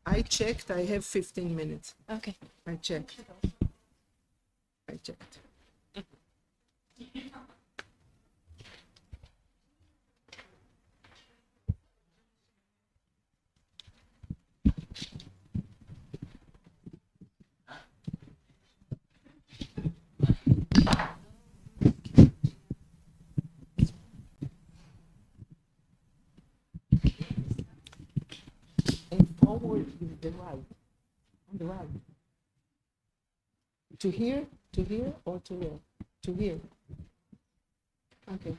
I checked. I have 15 minutes. Okay. I checked. I checked. And forward is the right. On the right. To here, or to here? To here. Okay.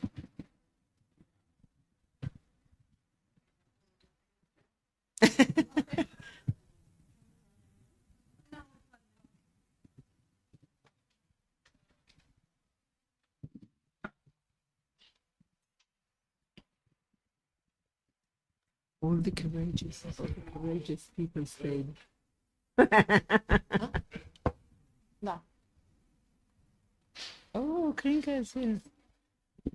All the courageous people stayed. No. Oh, Krinka is here.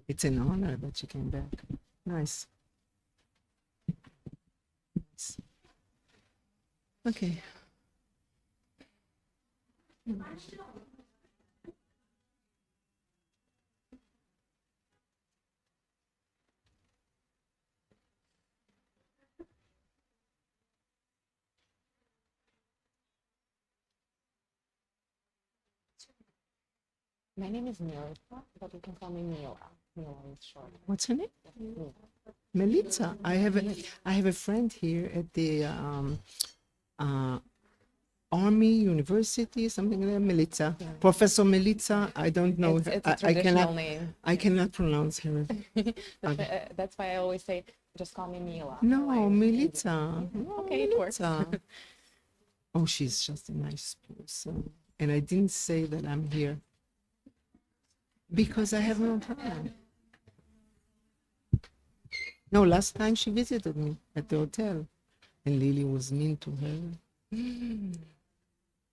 It's an honor that you came back. Nice. Nice. Okay. My name is Milica, but you can call me Mila. Mila is short. What's her name? Mila. Milica. I have a friend here at the Army University, something like that. Milica. Yeah. Professor Milica. I don't know. It's a traditional name. I cannot pronounce her. That's why I always say, just call me Mila. No, Milica. Okay, it works. Oh, she's just a nice person. And I didn't say that I'm here because I have no time. No, last time she visited me at the hotel and Lily was mean to her.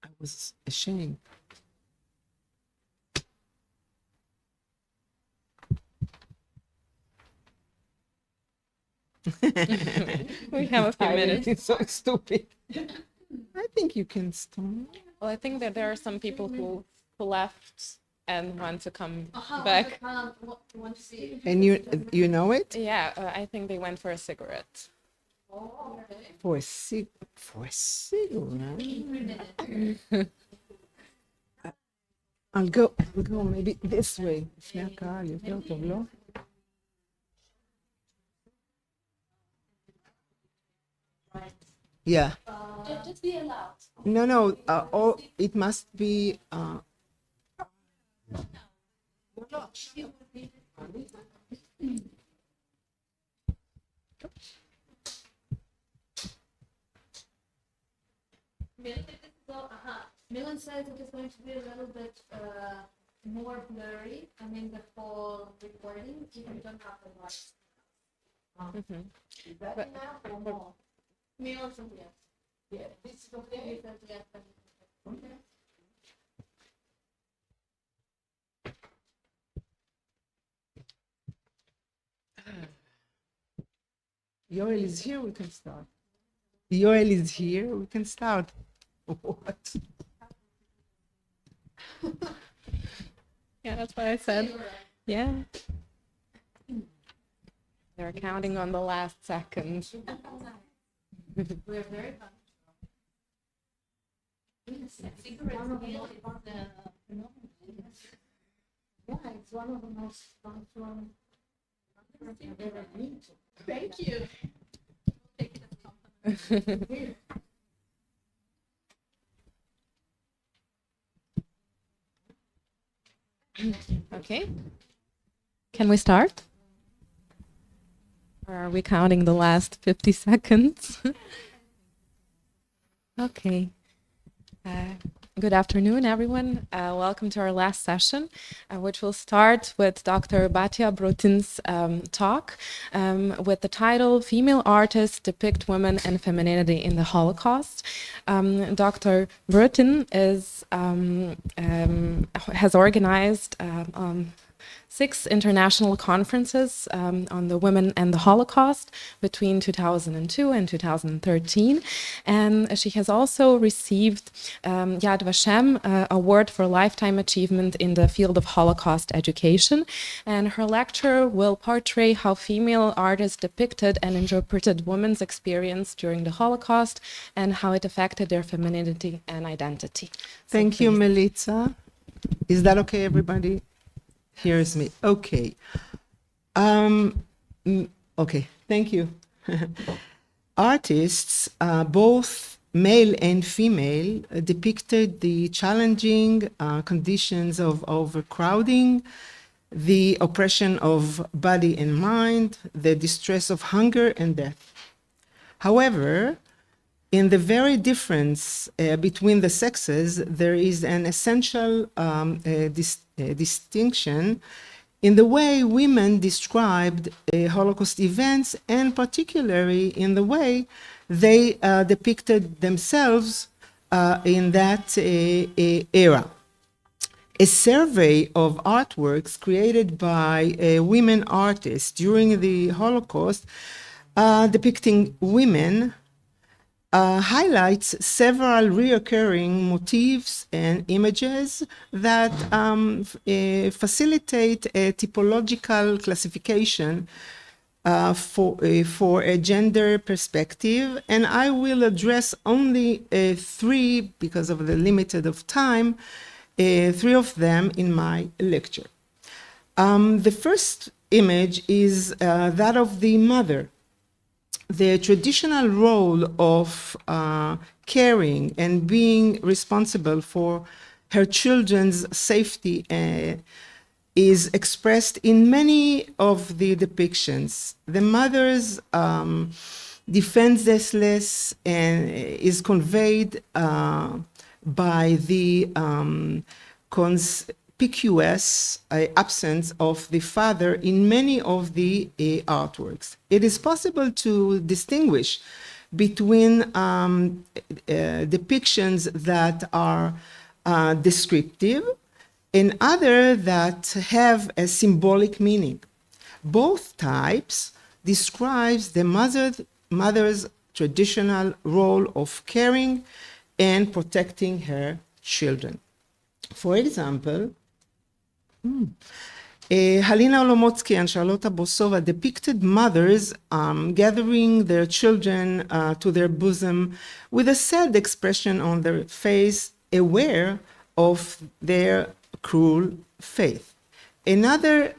I was ashamed. We have a few minutes. It's so stupid. I think you can start. Well, I think that there are some people who left and want to come back. And you know it? Yeah, I think they went for a cigarette. For a cigarette? I'll go maybe this way. Yeah. Just be allowed. No. It must be. Milan says it is going to be a little bit more blurry. I mean, the whole recording, if you don't have the lights. Is that enough or more? Milan says yes. Yeah, this is okay. He says yes. Okay. Yoel is here, we can start. Yoel is here, we can start. What? Yeah, that's what I said. Yeah. They're counting on the last second. We're very yeah, it's one of the most fun. Thank you. Take it as a compliment. Okay. Can we start? Or are we counting the last 50 seconds? Okay. Good afternoon, everyone. Welcome to our last session, which will start with Dr. Batya Brutin's talk with the title Female Artists Depict Women and Femininity in the Holocaust. Dr. Brutin has organized 6 international conferences on the women and the Holocaust between 2002 and 2013. And she has also received Yad Vashem Award for Lifetime Achievement in the field of Holocaust education. And her lecture will portray how female artists depicted and interpreted women's experience during the Holocaust and how it affected their femininity and identity. Thank you, Milica. Is that okay, everybody? Hears me. Okay. Okay, thank you. Artists, both male and female, depicted the challenging conditions of overcrowding, the oppression of body and mind, the distress of hunger and death. However, in the very difference between the sexes, there is an essential distinction in the way women described Holocaust events, and particularly in the way they depicted themselves in that era. A survey of artworks created by women artists during the Holocaust depicting women highlights several recurring motifs and images that facilitate a typological classification for a gender perspective. And I will address only 3, because of the limited of time, 3 of them in my lecture. The first image is that of the mother. The traditional role of caring and being responsible for her children's safety is expressed in many of the depictions. The mother's defenselessness is conveyed by the conspicuous absence of the father in many of the artworks. It is possible to distinguish between depictions that are descriptive and other that have a symbolic meaning. Both types describes the mother's traditional role of caring and protecting her children. For example, Halina Olomotsky and Charlotta Bosova depicted mothers gathering their children to their bosom with a sad expression on their face, aware of their cruel fate. Another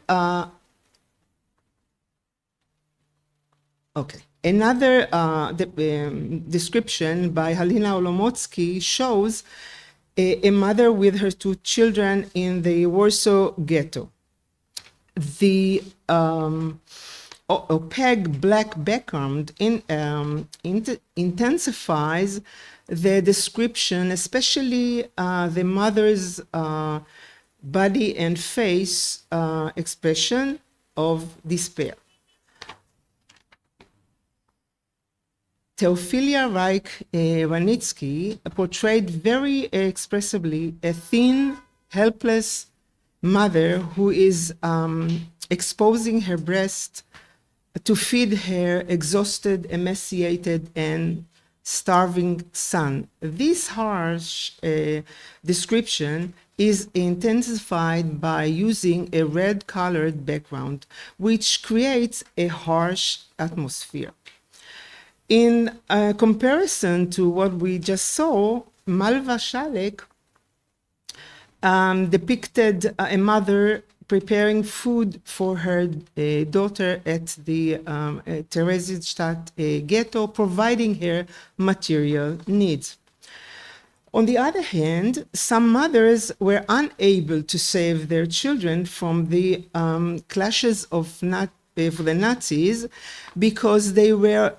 description by Halina Olomotsky shows a mother with her 2 children in the Warsaw Ghetto. The opaque black background intensifies the description, especially the mother's body and face expression of despair. Teofilia Reich-Ranitsky portrayed very expressively a thin, helpless mother who is exposing her breast to feed her exhausted, emaciated, and starving son. This harsh description is intensified by using a red-colored background, which creates a harsh atmosphere. In comparison to what we just saw, Malva Shalek depicted a mother preparing food for her daughter at the Theresienstadt ghetto, providing her material needs. On the other hand, some mothers were unable to save their children from the clashes of the Nazis because they were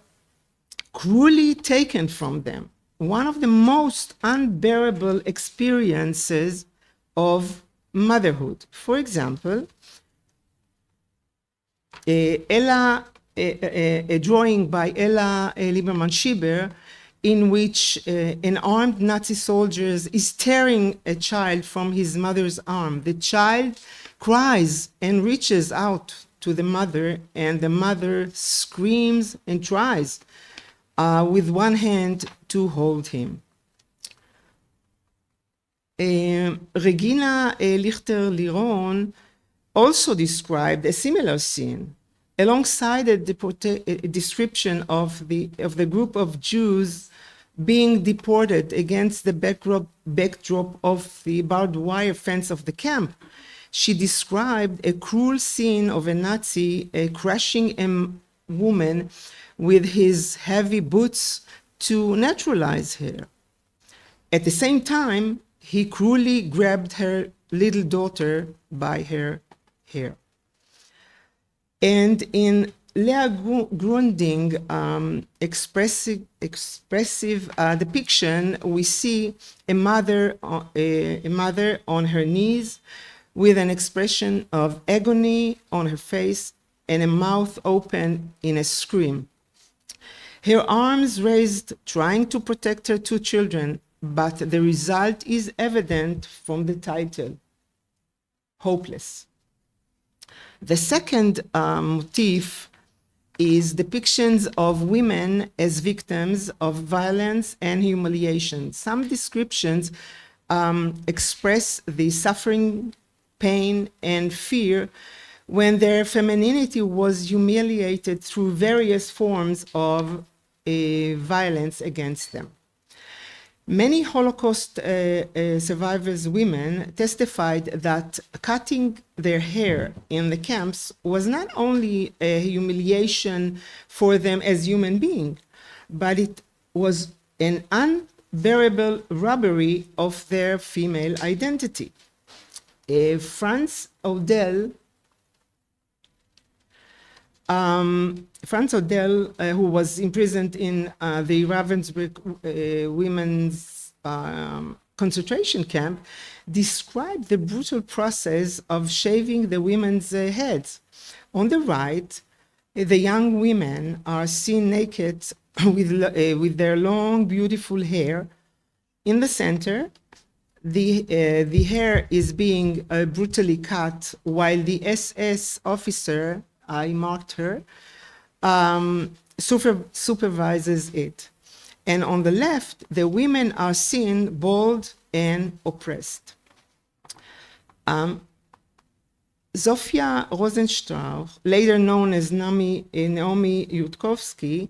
cruelly taken from them. One of the most unbearable experiences of motherhood. For example, a drawing by Ella Lieberman-Schieber in which an armed Nazi soldier is tearing a child from his mother's arm. The child cries and reaches out to the mother, and the mother screams and tries with one hand to hold him. Regina Lichter-Liron also described a similar scene, alongside a description of the group of Jews being deported against the backdrop of the barbed wire fence of the camp. She described a cruel scene of a Nazi crushing a woman with his heavy boots to neutralize her. At the same time, he cruelly grabbed her little daughter by her hair. And in Lea Grunding expressive depiction, we see a mother on her knees with an expression of agony on her face and a mouth open in a scream. Her arms raised, trying to protect her two children, but the result is evident from the title, Hopeless. The second motif is depictions of women as victims of violence and humiliation. Some descriptions express the suffering, pain, and fear when their femininity was humiliated through various forms of violence against them. Many Holocaust survivors' women testified that cutting their hair in the camps was not only a humiliation for them as human beings, but it was an unbearable robbery of their female identity. Franz Odell, who was imprisoned in the Ravensbrück women's concentration camp, described the brutal process of shaving the women's heads. On the right, the young women are seen naked with their long, beautiful hair. In the center, the hair is being brutally cut, while the SS officer, I marked her, supervises it. And on the left, the women are seen bald and oppressed. Zofia Rosenstrauch, later known as Naomi Yudkowsky,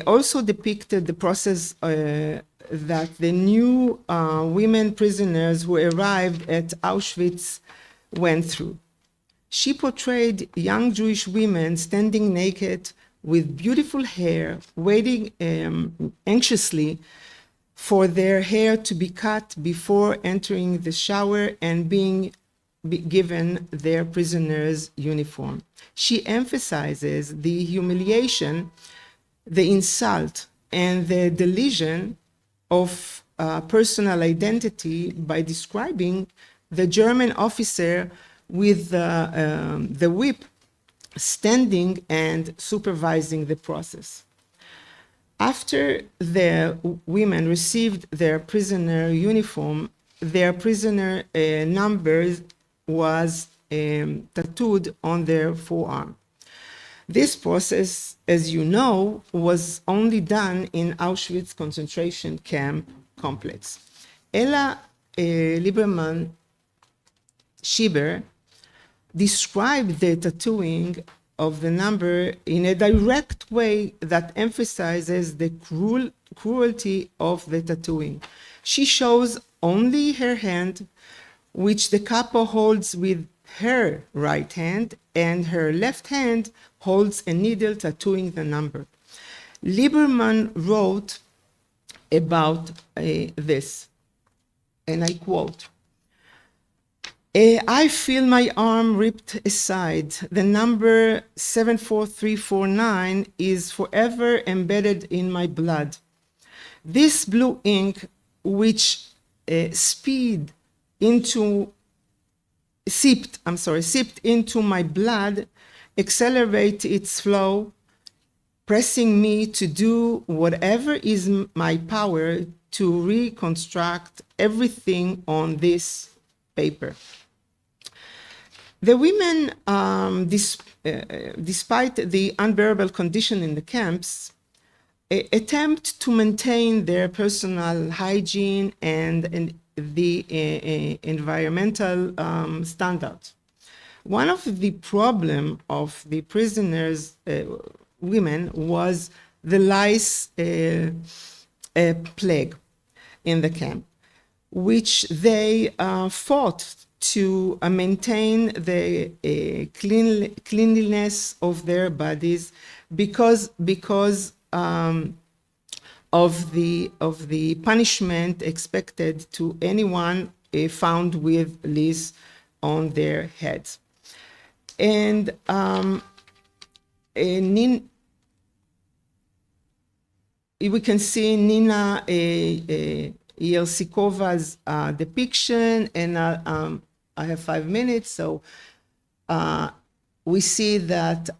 also depicted the process that the new women prisoners who arrived at Auschwitz went through. She portrayed young Jewish women standing naked with beautiful hair, waiting anxiously for their hair to be cut before entering the shower and being given their prisoner's uniform. She emphasizes the humiliation, the insult, and the deletion of personal identity by describing the German officer with the whip standing and supervising the process. After the women received their prisoner uniform, their prisoner numbers was tattooed on their forearm. This process, as you know, was only done in Auschwitz concentration camp complex. Ella Lieberman Schieber described the tattooing of the number in a direct way that emphasizes the cruelty of the tattooing. She shows only her hand, which the capo holds with her right hand, and her left hand holds a needle tattooing the number. Lieberman wrote about this, and I quote, I feel my arm ripped aside. The number 74349 is forever embedded in my blood. This blue ink, which seeped into my blood, accelerate its flow, pressing me to do whatever is my power to reconstruct everything on this paper. The women, despite the unbearable condition in the camps, attempt to maintain their personal hygiene and the environmental standards. One of the problem of the prisoners, women, was the lice plague in the camp, which they fought to maintain the cleanliness of their bodies because of the punishment expected to anyone found with lice on their heads. And we can see Nina Yelsikova's depiction, and I have 5 minutes, so we see that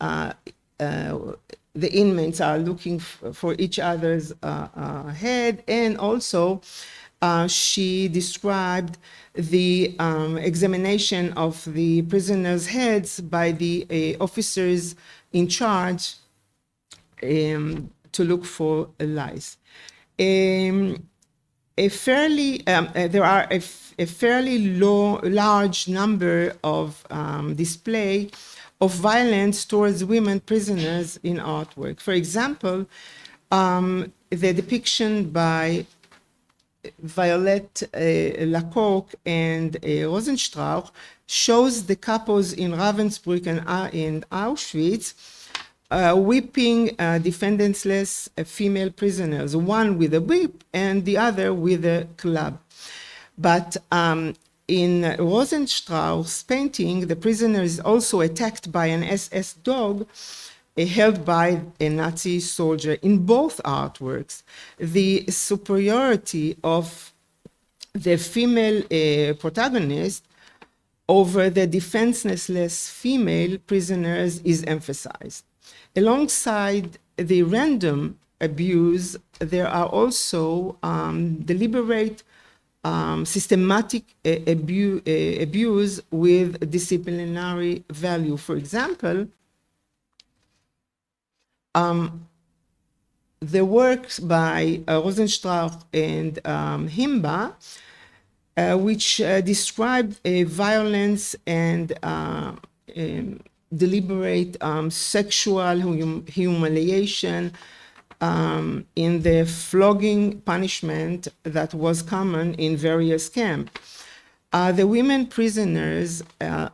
the inmates are looking for each other's head, and also she described the examination of the prisoners' heads by the officers in charge to look for lice. There are a fairly large number of display of violence towards women prisoners in artwork. For example, the depiction by Violette Lacoque and Rosenstrauch shows the couples in Ravensbrück and Auschwitz whipping defenseless female prisoners, one with a whip and the other with a club. But in Rosenstrauch's painting, the prisoner is also attacked by an SS dog held by a Nazi soldier. In both artworks, the superiority of the female protagonist over the defenseless female prisoners is emphasized. Alongside the random abuse, there are also deliberate, systematic abuse with disciplinary value. For example, the works by Rosenstrauch and Himba, which describe violence and deliberate sexual humiliation in the flogging punishment that was common in various camps. The women prisoners are,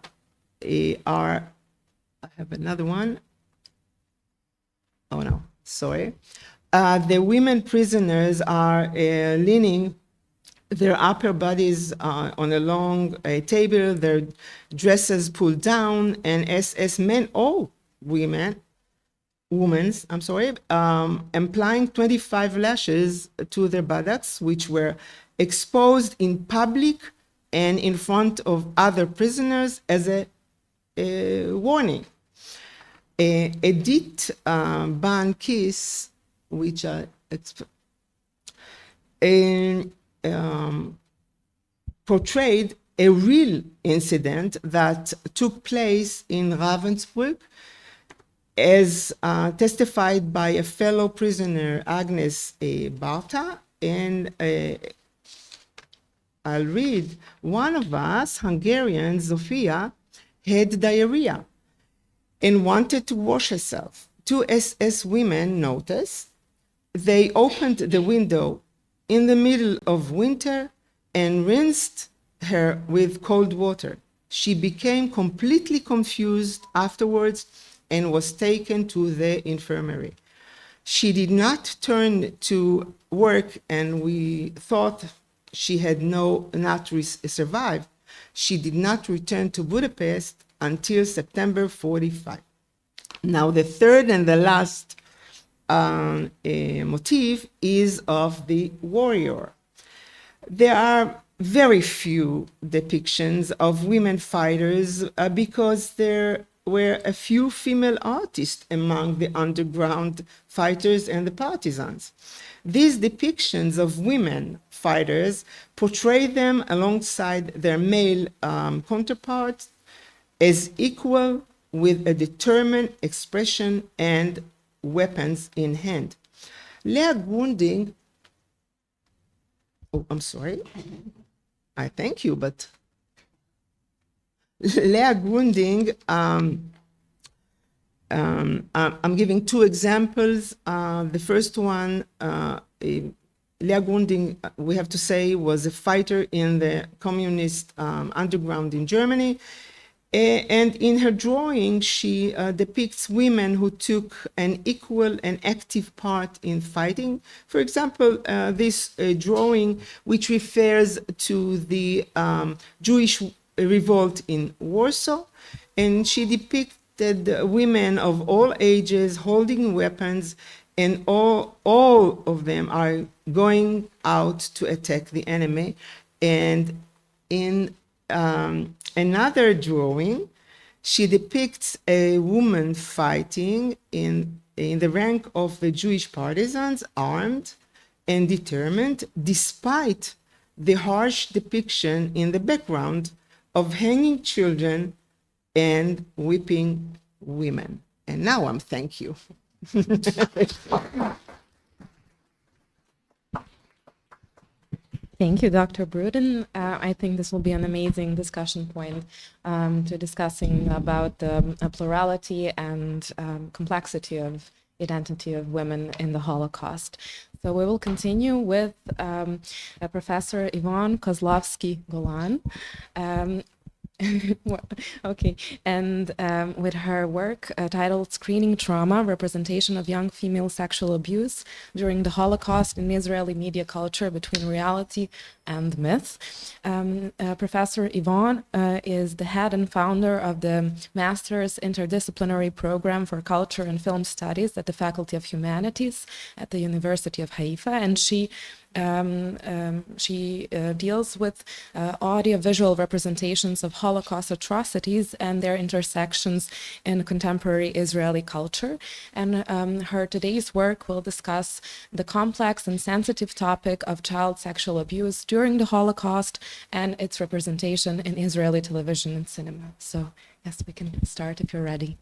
I have another one. Oh no, sorry. The women prisoners are leaning their upper bodies on a long table, their dresses pulled down, and SS men, women's, applying 25 lashes to their buttocks, which were exposed in public and in front of other prisoners as a warning. Edith Ban-Kiss, which portrayed a real incident that took place in Ravensbrück, as testified by a fellow prisoner, Agnes Batya, and I'll read. One of us, Hungarian, Zofia, had diarrhea and wanted to wash herself. 2 SS women noticed. They opened the window in the middle of winter and rinsed her with cold water. She became completely confused afterwards and was taken to the infirmary. She did not turn to work, and we thought she had not survived. She did not return to Budapest until September 45. Now, the third and the last motif is of the warrior. There are very few depictions of women fighters because there were a few female artists among the underground fighters and the partisans. These depictions of women fighters portray them alongside their male counterparts as equal with a determined expression and weapons in hand. Leg wounding, oh, I'm sorry. I thank you, but leg wounding, I'm giving two examples. The first one, leg wounding, we have to say, was a fighter in the communist underground in Germany. And in her drawing, she depicts women who took an equal and active part in fighting. For example, this drawing, which refers to the Jewish revolt in Warsaw, and she depicted women of all ages holding weapons, and all of them are going out to attack the enemy. And in another drawing, she depicts a woman fighting in the rank of the Jewish partisans, armed and determined, despite the harsh depiction in the background of hanging children and whipping women. And now I'm thank you. Thank you, Dr. Brutin. I think this will be an amazing discussion point to discussing about the plurality and complexity of identity of women in the Holocaust. So we will continue with Professor Yvonne Kozlovsky Golan. Okay, and with her work titled Screening Trauma, Representation of Young Female Sexual Abuse During the Holocaust in Israeli Media Culture Between Reality and Myth. Professor Yvonne is the head and founder of the Master's Interdisciplinary Program for Culture and Film Studies at the Faculty of Humanities at the University of Haifa, and she deals with audio-visual representations of Holocaust atrocities and their intersections in contemporary Israeli culture. And her today's work will discuss the complex and sensitive topic of child sexual abuse during the Holocaust and its representation in Israeli television and cinema. So, yes, we can start if you're ready.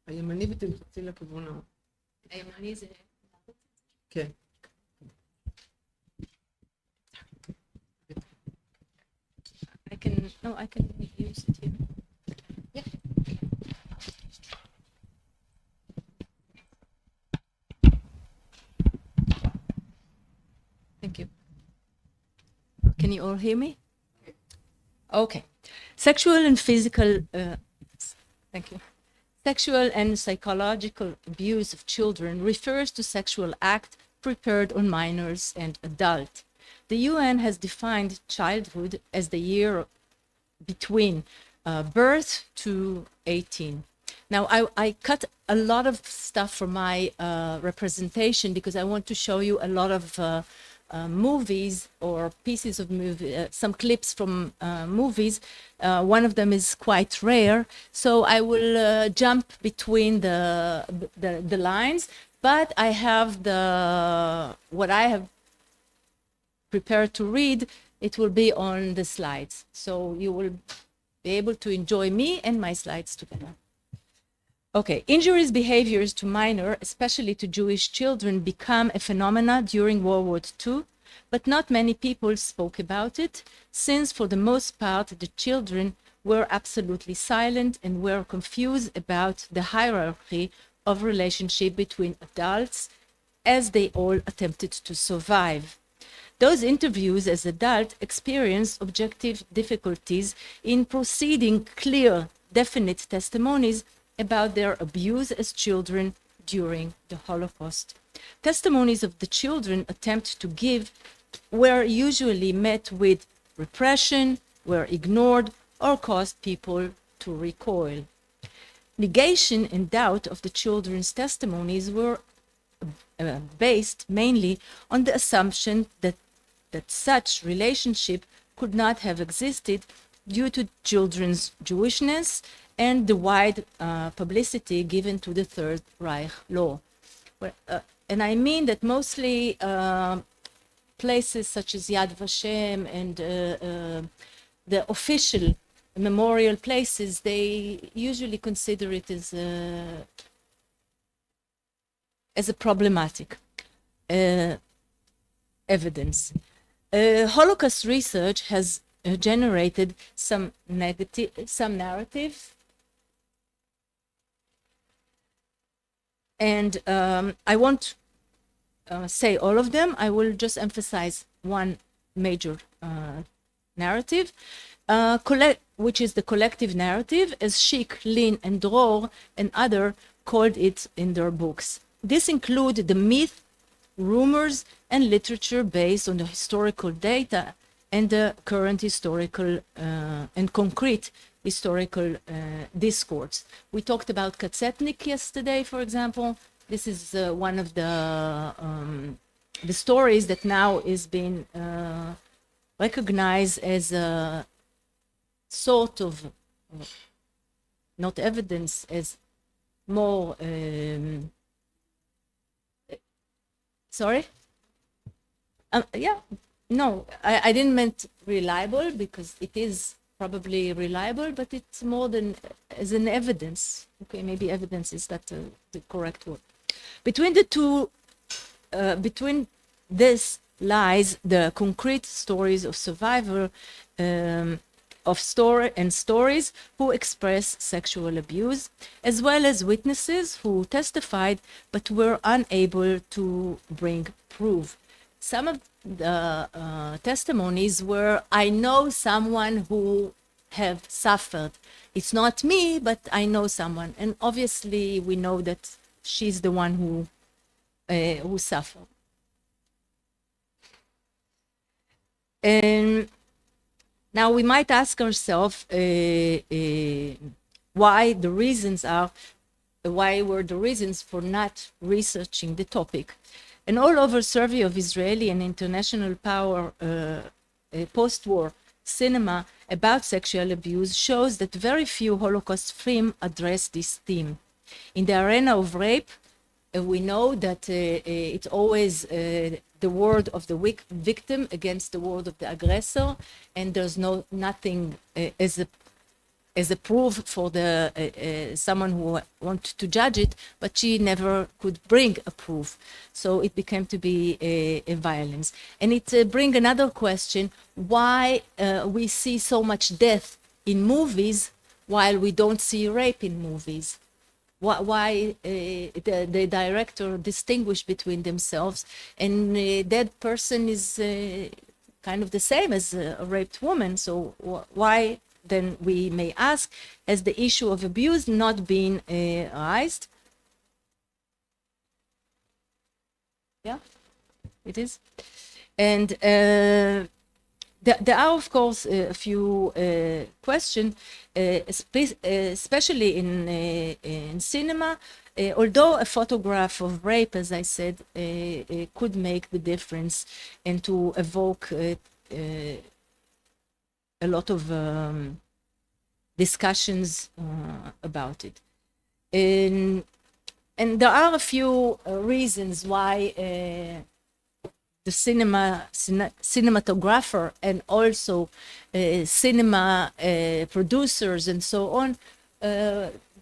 הימני ותלחצי לכיוון ה... הימני זה... כן. I can use it here. Yeah. Thank you. Can you all hear me? Okay. Sexual and physical... thank you. Sexual and psychological abuse of children refers to sexual act prepared on minors and adults. The UN has defined childhood as the year between birth to 18. Now, I cut a lot of stuff from my representation because I want to show you a lot of movies or pieces of movie, some clips from movies. One of them is quite rare, so I will jump between the lines. But I have what I have prepared to read. It will be on the slides, so you will be able to enjoy me and my slides together. Okay, injurious behaviors to minor, especially to Jewish children, become a phenomena during World War II, but not many people spoke about it, since for the most part the children were absolutely silent and were confused about the hierarchy of relationship between adults, as they all attempted to survive. Those interviews as adults experienced objective difficulties in proceeding clear, definite testimonies about their abuse as children during the Holocaust. Testimonies of the children attempt to give were usually met with repression, were ignored, or caused people to recoil. Negation and doubt of the children's testimonies were based mainly on the assumption that such relationship could not have existed due to children's Jewishness and the wide publicity given to the Third Reich law. And I mean that mostly places such as Yad Vashem and the official memorial places, they usually consider it as a problematic evidence. Holocaust research has generated some narratives, and I won't say all of them. I will just emphasize one major narrative, which is the collective narrative, as Schick, Lin, and Dror and others called it in their books. This includes the myth, rumors, and literature based on the historical data and the current historical and concrete historical discourse. We talked about Katsetnik yesterday, for example. This is one of the stories that now is being recognized as a sort of, not evidence, as more, sorry? Yeah, no, I didn't meant reliable, because it is probably reliable, but it's more than as an evidence. Okay, maybe evidence is that the correct word. Between the two, between this lies the concrete stories of survivor of stories who express sexual abuse, as well as witnesses who testified but were unable to bring proof. Some of the testimonies were, I know someone who have suffered. It's not me, but I know someone. And obviously we know that she's the one who suffered. And now we might ask ourselves why were the reasons for not researching the topic. An all-over survey of Israeli and international power post-war cinema about sexual abuse shows that very few Holocaust films address this theme. In the arena of rape, we know that it's always the word of the victim against the word of the aggressor, and there's nothing as a proof for the someone who wanted to judge it, but she never could bring a proof. So it became to be a violence. And it brings another question, why we see so much death in movies while we don't see rape in movies? Why the director distinguish between themselves, and that person is kind of the same as a raped woman. So why, then we may ask, has the issue of abuse not been raised? Yeah, it is. And there are, of course, a few questions, especially in cinema, although a photograph of rape, as I said, could make the difference and to evoke a lot of discussions about it. And there are a few reasons why the cinematographer and also cinema producers and so on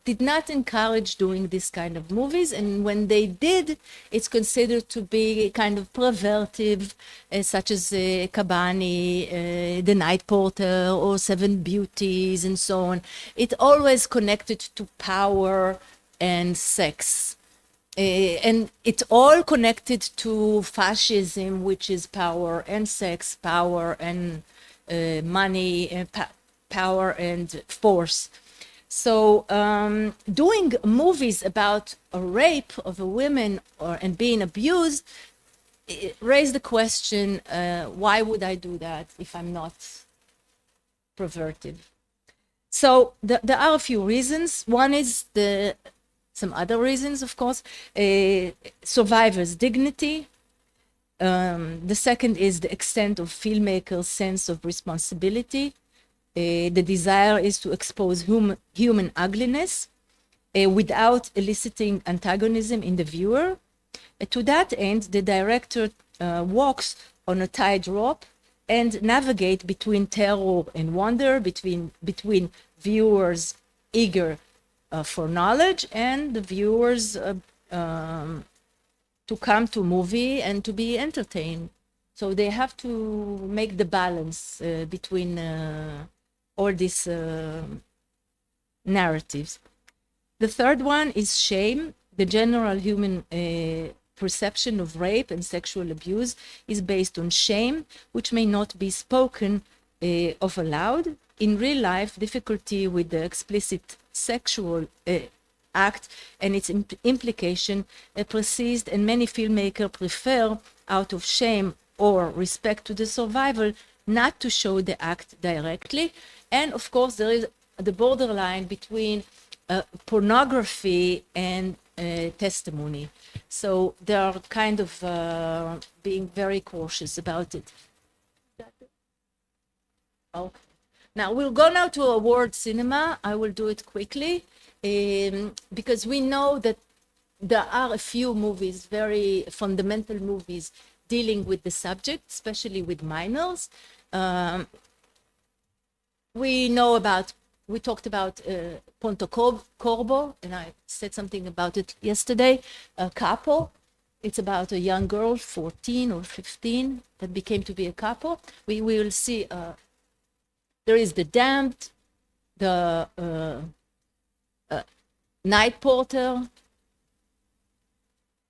did not encourage doing this kind of movies, and when they did, it's considered to be kind of pervertive, such as Kabani, The Night Porter, or Seven Beauties, and so on. It always connected to power and sex. And it's all connected to fascism, which is power and sex, power and money, and power and force. So doing movies about a rape of a woman and being abused, it raised the question, why would I do that if I'm not perverted? So there are a few reasons. One is some other reasons, of course, survivor's dignity. The second is the extent of filmmakers' sense of responsibility. The desire is to expose human ugliness without eliciting antagonism in the viewer. To that end, the director walks on a tightrope and navigate between terror and wonder, between viewers eager for knowledge and the viewers to come to movie and to be entertained. So they have to make the balance between all these narratives. The third one is shame. The general human perception of rape and sexual abuse is based on shame, which may not be spoken of aloud. In real life, difficulty with the explicit sexual act and its implication persist, and many filmmakers prefer, out of shame or respect to the survival, not to show the act directly. And of course, there is the borderline between pornography and testimony. So they are kind of being very cautious about it. Okay. Now we'll go now to award cinema. I will do it quickly because we know that there are a few movies, very fundamental movies, dealing with the subject, especially with minors. We talked about Ponto Corbo, and I said something about it yesterday. Capo, it's about a young girl, 14 or 15, that became to be a capo. We will see, there is The Damned, the Night Porter.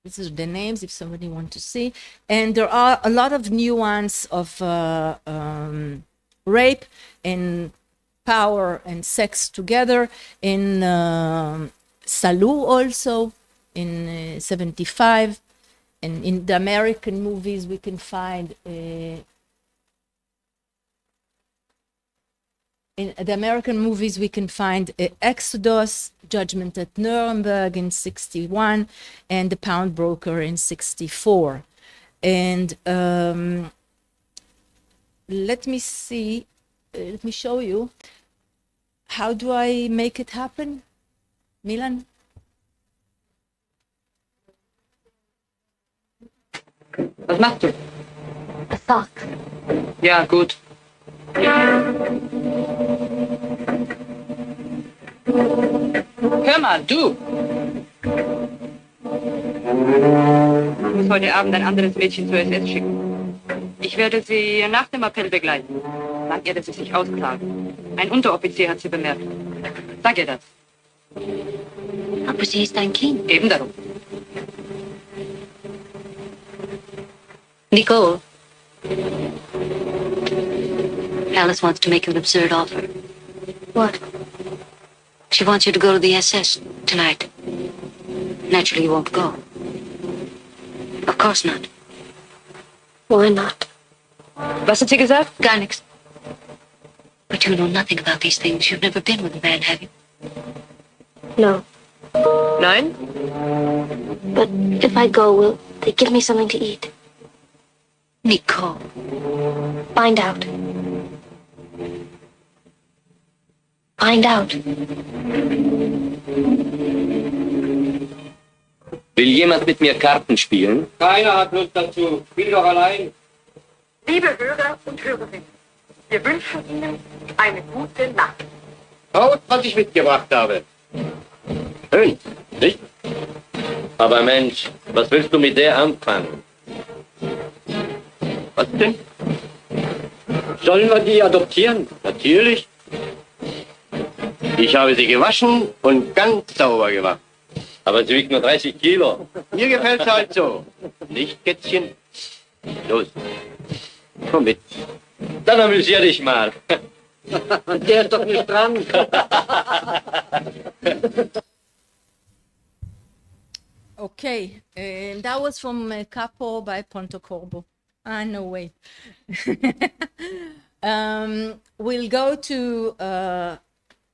This is the names if somebody wants to see. And there are a lot of nuance of rape and power and sex together in Salou also in 75, and in the American movies we can find Exodus, Judgment at Nuremberg in 61, and The Pawnbroker in 64. And let me show you. How do I make it happen? Milan? Was machst du? A sock. Ja, gut. Hör mal, du! Ich muss heute Abend ein anderes Mädchen zur SS schicken. Ich werde sie nach dem Appell begleiten. Sag ihr, dass sie sich ausklagen. Ein Unteroffizier hat sie bemerkt. Sag ihr das. Aber sie ist ein Kind. Eben darum. Nicole. Alice wants to make an absurd offer. What? She wants you to go to the SS tonight. Naturally, you won't go. Of course not. Why not? Was hat sie gesagt? Gar nichts. But you know nothing about these things. You've never been with a man, have you? No. Nein? But if I go, will they give me something to eat? Nicole. Find out. Find out. Will jemand mit mir Karten spielen? Keiner hat Lust dazu. Spiel doch allein. Liebe Hörer und Hörerinnen, wir wünschen Ihnen eine gute Nacht. Schaut, was ich mitgebracht habe. Schön, nicht? Aber Mensch, was willst du mit der anfangen? Was denn? Sollen wir die adoptieren? Natürlich. Ich habe sie gewaschen und ganz sauber gemacht. Aber sie wiegt nur 30 Kilo. Mir gefällt's halt so. Nicht, Kätzchen? Los, komm mit. Dann amüsier dich mal. Der ist doch nicht dran. Okay, that was from Capo by Ponto Corbo. No way. We'll go to,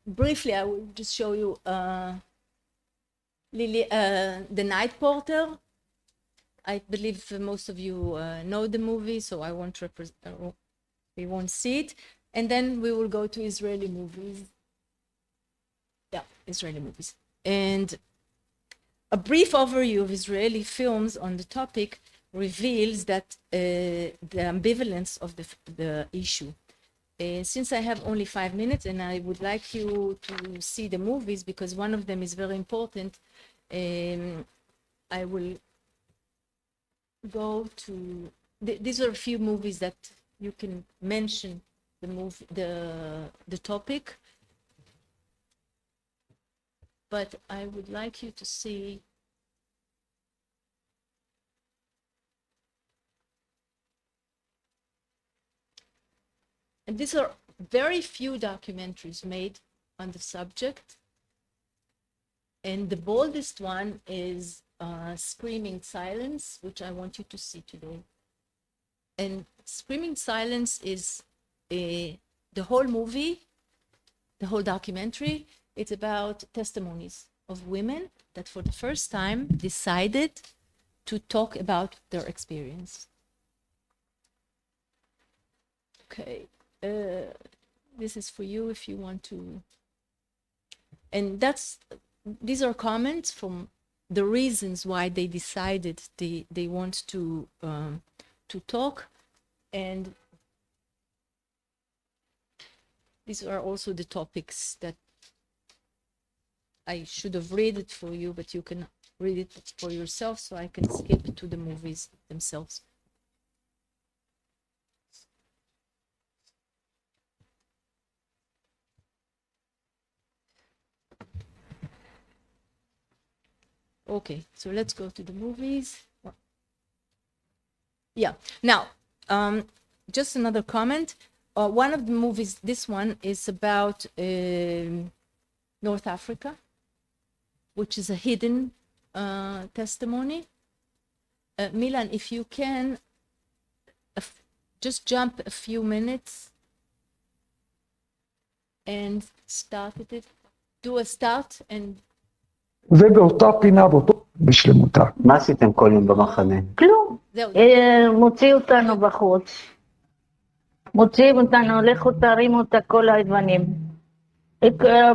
briefly, I will just show you The Night Porter. I believe most of you know the movie, so I won't we won't see it. And then we will go to Israeli movies. Yeah, Israeli movies. And a brief overview of Israeli films on the topic. reveals that the ambivalence of the issue. Since I have only 5 minutes and I would like you to see the movies because one of them is very important, I will go to, these are a few movies that you can mention the topic, but I would like you to see and these are very few documentaries made on the subject. And the boldest one is Screaming Silence, which I want you to see today. And Screaming Silence is the whole movie, the whole documentary. It's about testimonies of women that for the first time decided to talk about their experience. Okay. This is for you if you want to, and these are comments from the reasons why they decided they want to talk, and these are also the topics that I should have read it for you, but you can read it for yourself, so I can skip to the movies themselves. Okay, so let's go to the movies. Yeah, now, just another comment. One of the movies, this one, is about North Africa, which is a hidden testimony. Milan, if you can, just jump a few minutes and start it. Do a start and... ובאותה פינה, באותו בשלמותה. מה עשיתם כל יום במחנה? כלום. מוציאו אותנו בחוץ. מוציאים אותנו, לכו תרימו את כל היוונים.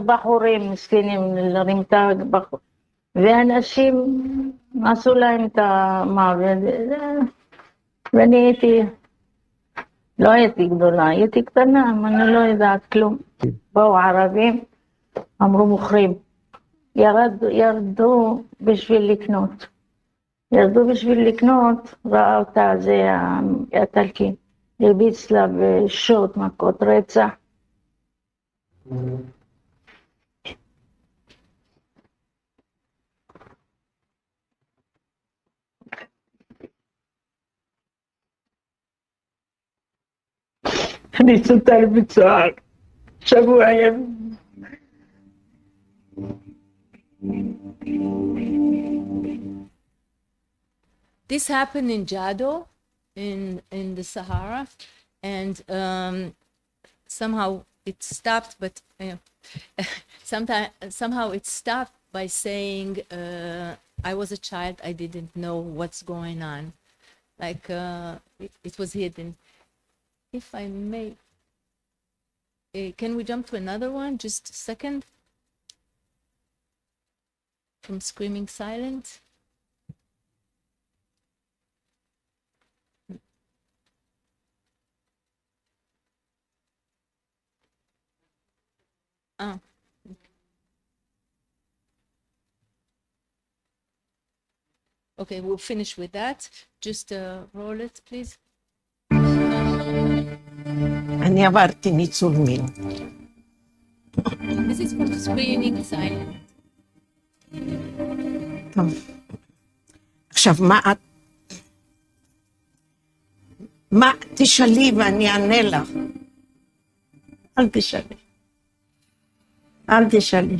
בחורים, מסכנים, להרים את הבחור. ואנשים עשו להם את המוות. ואני לא הייתי גדולה, הייתי קטנה, אני לא יודעת כלום. באו ערבים, אמרו מוכרים. ירדו בשביל לקנות. ראה אותה, זה הטלקין. הרביץ לה בשוט, מכות רצח. הכניסו אותה לבית סוהר, שבוע ימים. This happened in Jado, in the Sahara, and somehow it stopped. But somehow it stopped by saying, "I was a child. I didn't know what's going on." Like it was hidden. If I may, can we jump to another one? Just a second. From Screaming Silence. Ah. Okay, we'll finish with that. Just roll it, please. אני עברתי ניצול מין. This is from Screaming Silence. טוב. עכשיו, מה תשאלי ואני אענה לך? אל תשאלי.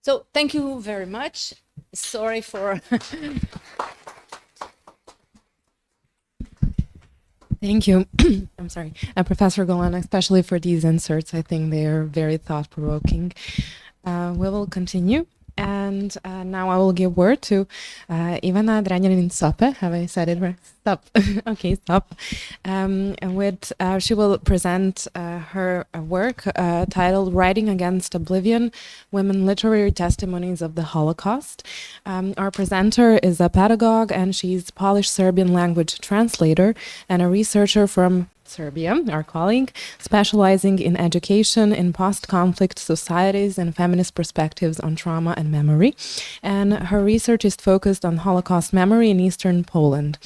So thank you very much. Sorry for... Thank you. I'm sorry. Professor Golan, especially for these inserts. I think they are very thought-provoking. We will continue. And now I will give word to Ivana Drenjanin Soppe. Have I said it right? Stop. Okay, stop. She will present her work titled Writing Against Oblivion, Women Literary Testimonies of the Holocaust. Our presenter is a pedagogue, and she's Polish-Serbian language translator and a researcher from Serbia, our colleague, specializing in education in post-conflict societies and feminist perspectives on trauma and memory. And her research is focused on Holocaust memory in Eastern Poland.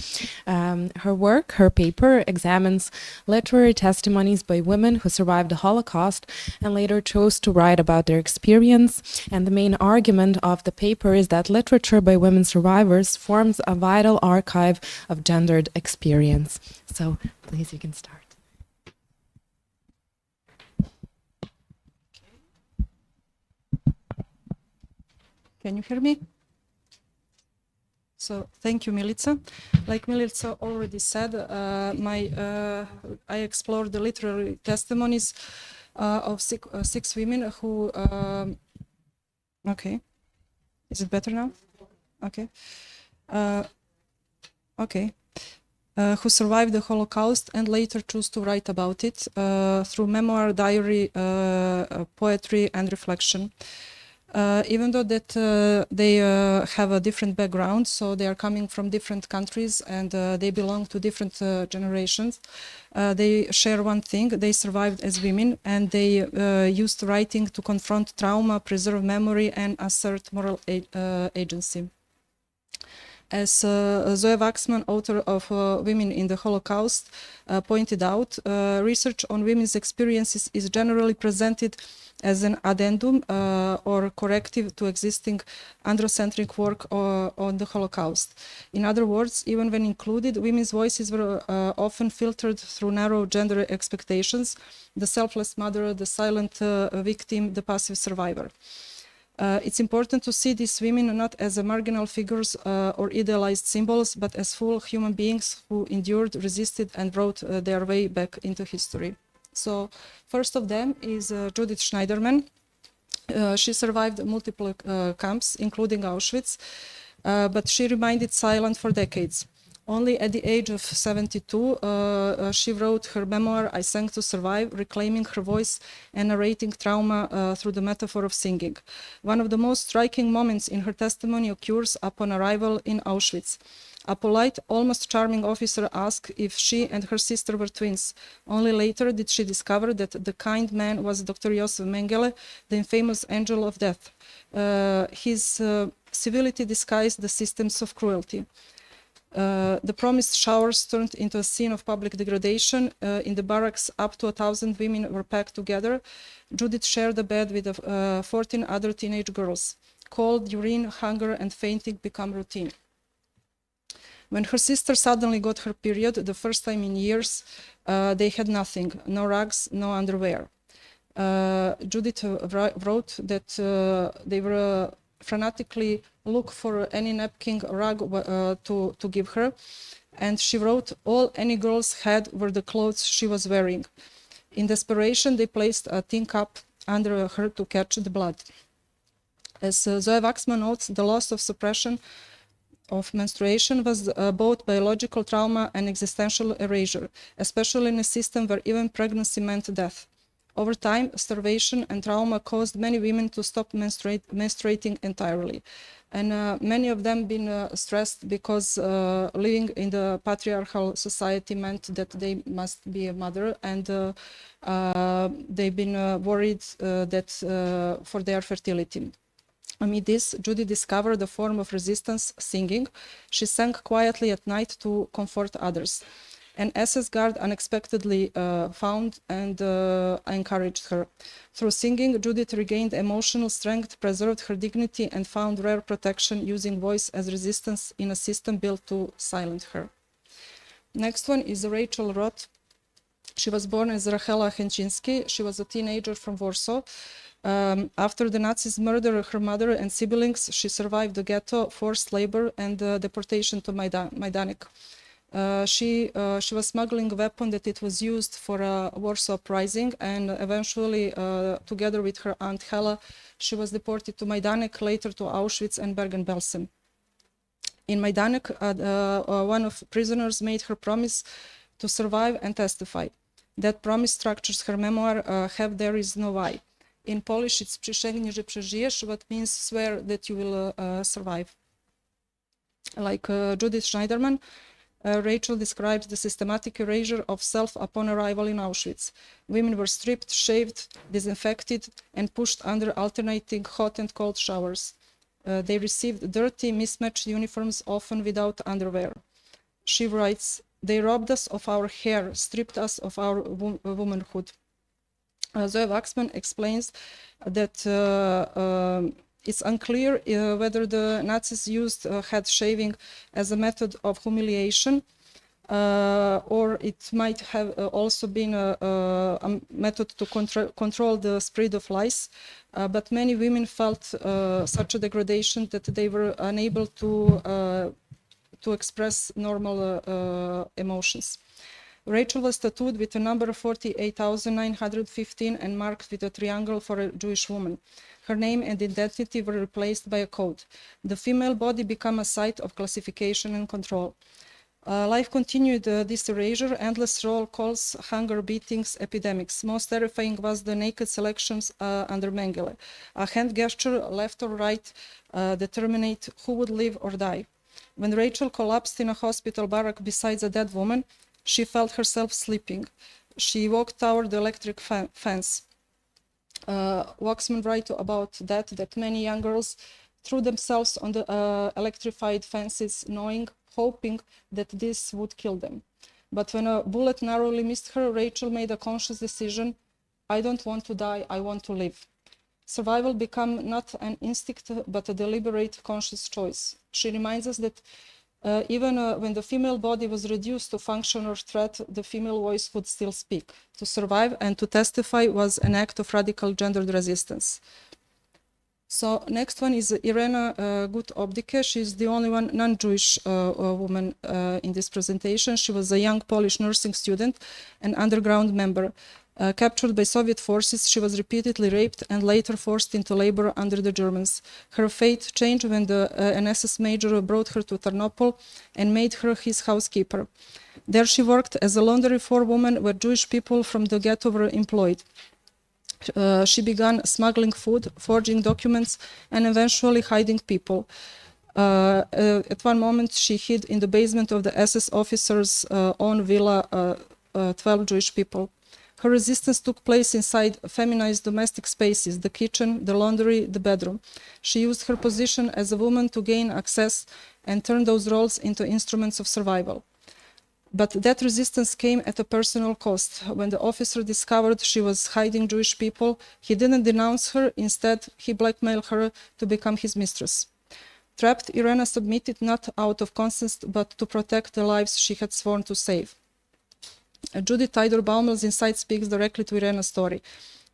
Her paper, examines literary testimonies by women who survived the Holocaust and later chose to write about their experience. And the main argument of the paper is that literature by women survivors forms a vital archive of gendered experience. So please, you can start. Can you hear me? So thank you, Milica. Like Milica already said, I explored the literary testimonies of six women who. Okay, is it better now? Okay. Okay. Who survived the Holocaust and later chose to write about it through memoir, diary, poetry, and reflection. Even though that they have a different background, so they are coming from different countries and they belong to different generations, they share one thing: they survived as women, and they used writing to confront trauma, preserve memory, and assert moral agency. As Zoe Waxman, author of Women in the Holocaust, pointed out, research on women's experiences is generally presented as an addendum or corrective to existing androcentric work on the Holocaust. In other words, even when included, women's voices were often filtered through narrow gender expectations: the selfless mother, the silent victim, the passive survivor. It's important to see these women not as marginal figures or idealized symbols, but as full human beings who endured, resisted, and wrote their way back into history. So, first of them is Judith Schneiderman. She survived multiple camps, including Auschwitz, but she remained silent for decades. Only at the age of 72, she wrote her memoir, I Sang to Survive, reclaiming her voice and narrating trauma through the metaphor of singing. One of the most striking moments in her testimony occurs upon arrival in Auschwitz. A polite, almost charming officer asked if she and her sister were twins. Only later did she discover that the kind man was Dr. Josef Mengele, the infamous angel of death. His civility disguised the systems of cruelty. The promised showers turned into a scene of public degradation. In the barracks, up to 1,000 women were packed together. Judith shared a bed with 14 other teenage girls. Cold, urine, hunger, and fainting become routine. When her sister suddenly got her period, the first time in years, they had nothing: no rugs, no underwear. Judith wrote that they were frantically look for any napkin rug to give her, and she wrote all any girls had were the clothes she was wearing. In desperation, they placed a tin cup under her to catch the blood. As Zoe Waxman notes, the loss of suppression of menstruation was both biological trauma and existential erasure, especially in a system where even pregnancy meant death. Over time, starvation and trauma caused many women to stop menstruating entirely. And many of them been stressed because living in the patriarchal society meant that they must be a mother, and they've been worried that for their fertility. Amid this, Judy discovered a form of resistance: singing. She sang quietly at night to comfort others. An SS guard unexpectedly found and encouraged her. Through singing, Judith regained emotional strength, preserved her dignity, and found rare protection using voice as resistance in a system built to silence her. Next one is Rachel Roth. She was born as Rachela Henczynski. She was a teenager from Warsaw. After the Nazis murdered her mother and siblings, she survived the ghetto, forced labor, and deportation to Majdanek. She was smuggling a weapon that it was used for a Warsaw uprising, and eventually, together with her aunt Hela, she was deported to Majdanek, later to Auschwitz and Bergen-Belsen. In Majdanek, one of the prisoners made her promise to survive and testify. That promise structures her memoir, Have There Is No Why. In Polish, it's Przysięgnij, że przeżyjesz, what means swear that you will survive. Like Judith Schneiderman, Rachel describes the systematic erasure of self upon arrival in Auschwitz. Women were stripped, shaved, disinfected, and pushed under alternating hot and cold showers. They received dirty, mismatched uniforms, often without underwear. She writes, "They robbed us of our hair, stripped us of our womanhood." Zoe Waxman explains that it's unclear whether the Nazis used head shaving as a method of humiliation, or it might have also been a method to control the spread of lice. But many women felt such a degradation that they were unable to express normal emotions. Rachel was tattooed with a number 48,915 and marked with a triangle for a Jewish woman. Her name and identity were replaced by a code. The female body became a site of classification and control. Life continued this erasure, endless roll calls, hunger, beatings, epidemics. Most terrifying was the naked selections under Mengele. A hand gesture, left or right, determined who would live or die. When Rachel collapsed in a hospital barrack beside a dead woman, she felt herself sleeping. She walked toward the electric fence. Waxman writes about that many young girls threw themselves on the electrified fences, hoping that this would kill them. But when a bullet narrowly missed her, Rachel made a conscious decision: I don't want to die, I want to live. Survival became not an instinct, but a deliberate, conscious choice. She reminds us that even when the female body was reduced to function or threat, the female voice would still speak. To survive and to testify was an act of radical gendered resistance. So next one is Irena Gut-Obdike. She's the only one non-Jewish woman in this presentation. She was a young Polish nursing student and underground member. Captured by Soviet forces, she was repeatedly raped and later forced into labor under the Germans. Her fate changed when an SS major brought her to Ternopil and made her his housekeeper. There she worked as a laundry forewoman where Jewish people from the ghetto were employed. She began smuggling food, forging documents, and eventually hiding people. At one moment, she hid in the basement of the SS officer's own villa 12 Jewish people. Her resistance took place inside feminized domestic spaces, the kitchen, the laundry, the bedroom. She used her position as a woman to gain access and turn those roles into instruments of survival. But that resistance came at a personal cost. When the officer discovered she was hiding Jewish people, he didn't denounce her. Instead, he blackmailed her to become his mistress. Trapped, Irena submitted not out of consent, but to protect the lives she had sworn to save. Judith Tidor-Baumel's insight speaks directly to Irena's story.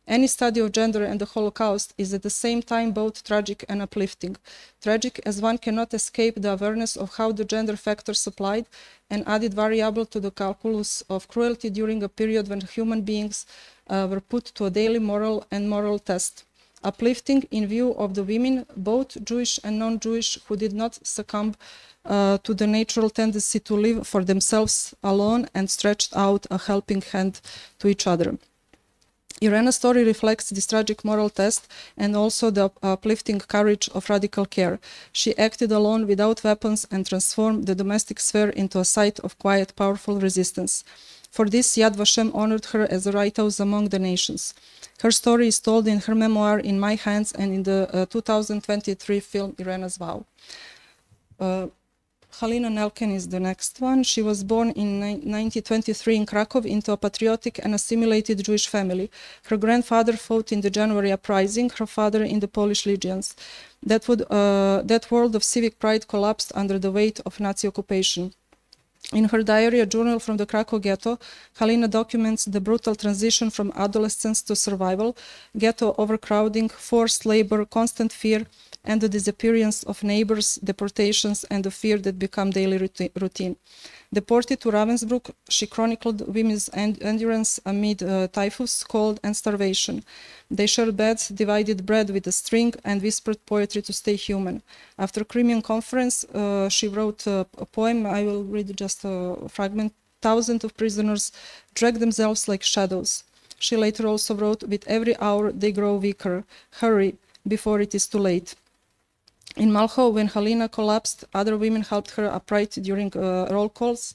Any study of gender and the Holocaust is at the same time both tragic and uplifting. Tragic as one cannot escape the awareness of how the gender factors applied an added variable to the calculus of cruelty during a period when human beings were put to a daily moral test. Uplifting in view of the women, both Jewish and non-Jewish, who did not succumb to the natural tendency to live for themselves alone and stretched out a helping hand to each other. Irena's story reflects this tragic moral test and also the uplifting courage of radical care. She acted alone without weapons and transformed the domestic sphere into a site of quiet, powerful resistance. For this, Yad Vashem honored her as a lighthouse among the nations. Her story is told in her memoir In My Hands and in the 2023 film Irena's Vow. Halina Nelken is the next one. She was born in 1923 in Krakow into a patriotic and assimilated Jewish family. Her grandfather fought in the January uprising, her father in the Polish legions. That world of civic pride collapsed under the weight of Nazi occupation. In her diary, a journal from the Krakow ghetto, Halina documents the brutal transition from adolescence to survival, ghetto overcrowding, forced labor, constant fear, and the disappearance of neighbors, deportations, and the fear that become daily routine. Deported to Ravensbrück, she chronicled women's endurance amid typhus, cold, and starvation. They shared beds, divided bread with a string, and whispered poetry to stay human. After Crimean conference, she wrote a poem. I will read just a fragment. Thousands of prisoners drag themselves like shadows. She later also wrote, with every hour they grow weaker. Hurry, before it is too late. In Malchow, when Halina collapsed, other women helped her upright during roll calls,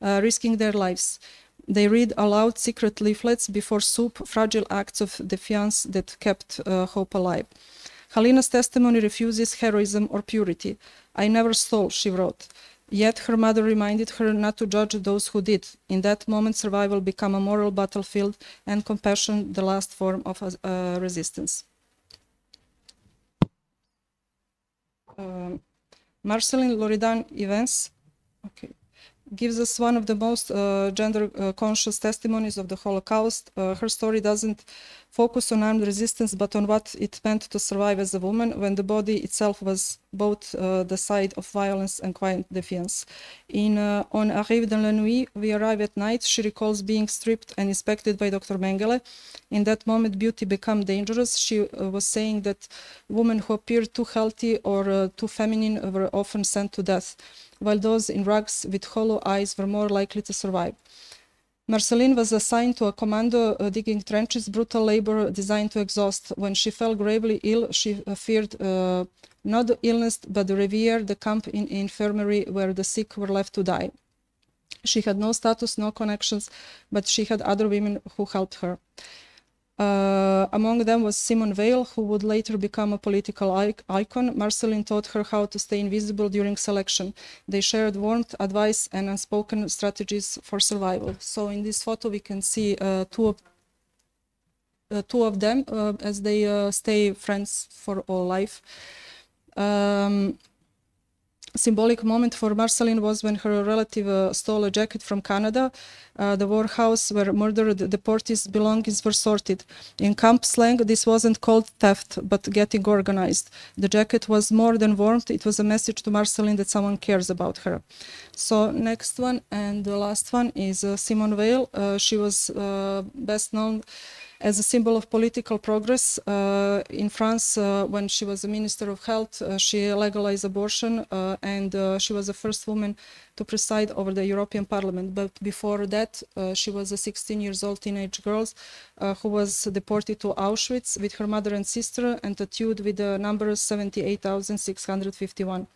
risking their lives. They read aloud secret leaflets before soup, fragile acts of defiance that kept hope alive. Halina's testimony refuses heroism or purity. I never stole, she wrote. Yet her mother reminded her not to judge those who did. In that moment, survival became a moral battlefield and compassion the last form of resistance. Marceline Loredan Evans gives us one of the most gender-conscious testimonies of the Holocaust. Her story doesn't focus on armed resistance, but on what it meant to survive as a woman when the body itself was both the side of violence and quiet defiance. On Arrive dans la nuit, we arrive at night, she recalls being stripped and inspected by Dr. Mengele. In that moment, beauty became dangerous. She was saying that women who appeared too healthy or too feminine were often sent to death, while those in rags with hollow eyes were more likely to survive. Marceline was assigned to a commando digging trenches, brutal labor designed to exhaust. When she fell gravely ill, she feared not the illness, but the Revier, the camp in infirmary where the sick were left to die. She had no status, no connections, but she had other women who helped her. Among them was Simone Weil, who would later become a political icon. Marceline taught her how to stay invisible during selection. They shared warmth, advice, and unspoken strategies for survival. So in this photo, we can see two of them as they stay friends for all life. Symbolic moment for Marceline was when her relative stole a jacket from Canada. The warehouse where murdered deportees' belongings were sorted. In camp slang, this wasn't called theft, but getting organized. The jacket was more than warmth, it was a message to Marceline that someone cares about her. So next one and the last one is Simone Weil. She was best known as a symbol of political progress. In France, when she was a Minister of Health, she legalized abortion and she was the first woman to preside over the European Parliament. But before that, she was a 16-year-old teenage girl who was deported to Auschwitz with her mother and sister and tattooed with the number 78,651.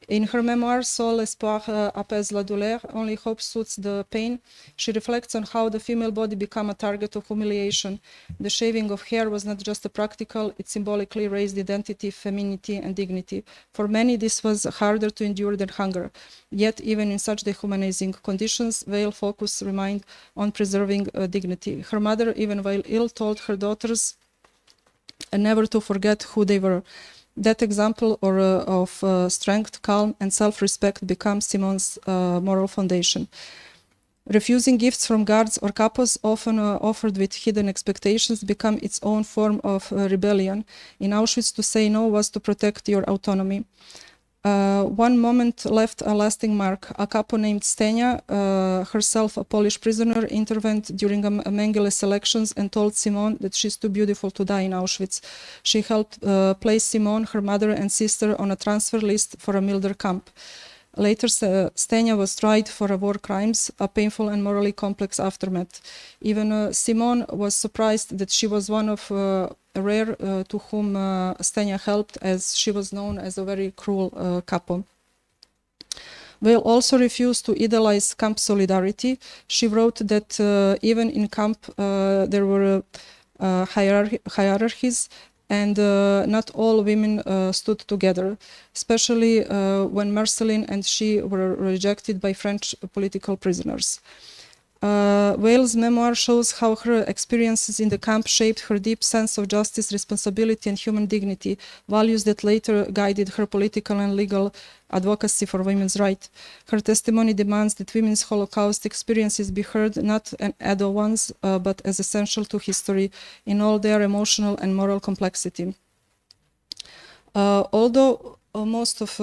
In her memoir, Seul l'espoir apaise la douleur, only hope soothes the pain, she reflects on how the female body became a target of humiliation. The shaving of hair was not just a practical, it symbolically raised identity, femininity, and dignity. For many, this was harder to endure than hunger. Yet, even in such dehumanizing conditions, Weil focus remained on preserving dignity. Her mother, even while ill, told her daughters never to forget who they were. That example of strength, calm, and self-respect becomes Simone's moral foundation. Refusing gifts from guards or capos, often offered with hidden expectations, become its own form of rebellion. In Auschwitz, to say no was to protect your autonomy. One moment left a lasting mark. A capo named Stenya, herself a Polish prisoner, intervened during a Mengele selections and told Simone that she's too beautiful to die in Auschwitz. She helped place Simone, her mother and sister on a transfer list for a milder camp. Later, Stenya was tried for war crimes, a painful and morally complex aftermath. Even Simone was surprised that she was one of rare to whom Stenya helped, as she was known as a very cruel capo. Weil also refused to idealize camp solidarity. She wrote that even in camp there were hierarchies, and not all women stood together, especially when Marceline and she were rejected by French political prisoners. Weil's memoir shows how her experiences in the camp shaped her deep sense of justice, responsibility, and human dignity, values that later guided her political and legal advocacy for women's rights. Her testimony demands that women's Holocaust experiences be heard not as add-on ones, but as essential to history in all their emotional and moral complexity. Although Most of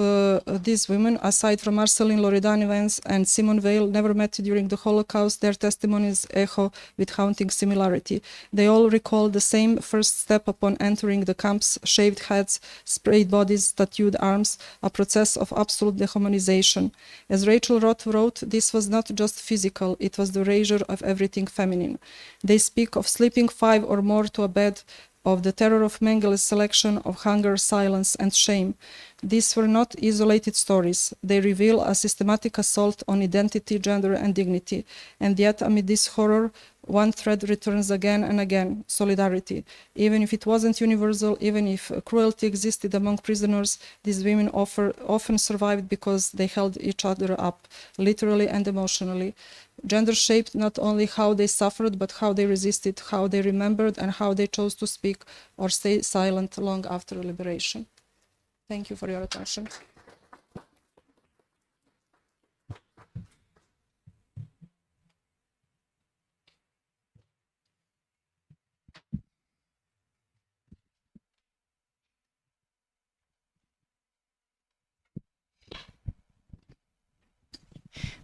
these women, aside from Marceline Loredane-Vance and Simone Weil, never met during the Holocaust. Their testimonies echo with haunting similarity. They all recall the same first step upon entering the camps: shaved heads, sprayed bodies, tattooed arms, a process of absolute dehumanization. As Rachel Roth wrote, this was not just physical, it was the erasure of everything feminine. They speak of sleeping 5 or more to a bed, of the terror of Mengel's selection, of hunger, silence, and shame. These were not isolated stories. They reveal a systematic assault on identity, gender, and dignity. And yet, amid this horror, one thread returns again and again: solidarity. Even if it wasn't universal, even if cruelty existed among prisoners, these women often survived because they held each other up, literally and emotionally. Gender shaped not only how they suffered, but how they resisted, how they remembered, and how they chose to speak or stay silent long after liberation. Thank you for your attention.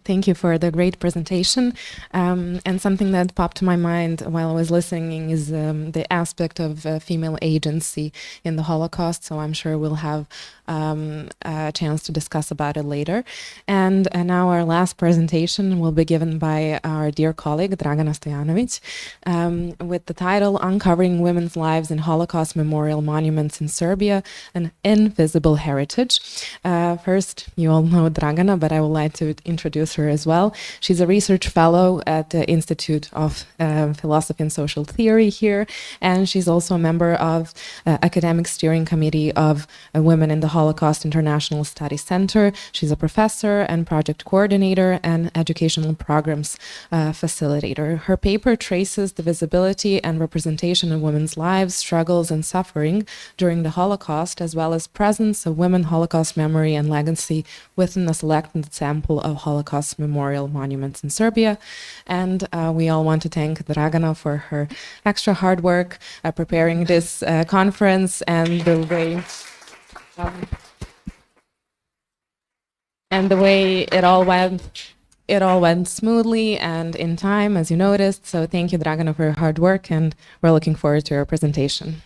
Thank you for the great presentation. And something that popped to my mind while I was listening is the aspect of female agency in the Holocaust. So I'm sure we'll have a chance to discuss about it later. And now our last presentation will be given by our dear colleague, Dragana Stojanović, with the title Uncovering Women's Lives in Holocaust Memorial Monuments in Serbia, an Invisible Heritage. First, you all know Dragana, but I would like to introduce her as well. She's a research fellow at the Institute of Philosophy and Social Theory here, and she's also a member of Academic Steering Committee of Women in the Holocaust International Studies Center. She's a professor and project coordinator and educational programs facilitator. Her paper traces the visibility and representation of women's lives, struggles, and suffering during the Holocaust, as well as presence of women Holocaust memory and legacy within a selected sample of Holocaust memorial monuments in Serbia. And we all want to thank Dragana for her extra hard work preparing this conference and the way it all went smoothly and in time, as you noticed. So thank you, Dragana, for your hard work, and we're looking forward to your presentation.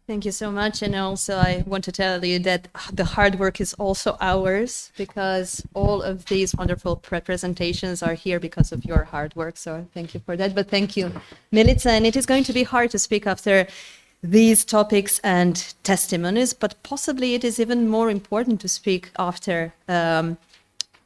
Thank you so much. And also I want to tell you that the hard work is also ours, because all of these wonderful presentations are here because of your hard work. So thank you for that. But thank you, Milica. And it is going to be hard to speak after these topics and testimonies, but possibly it is even more important to speak after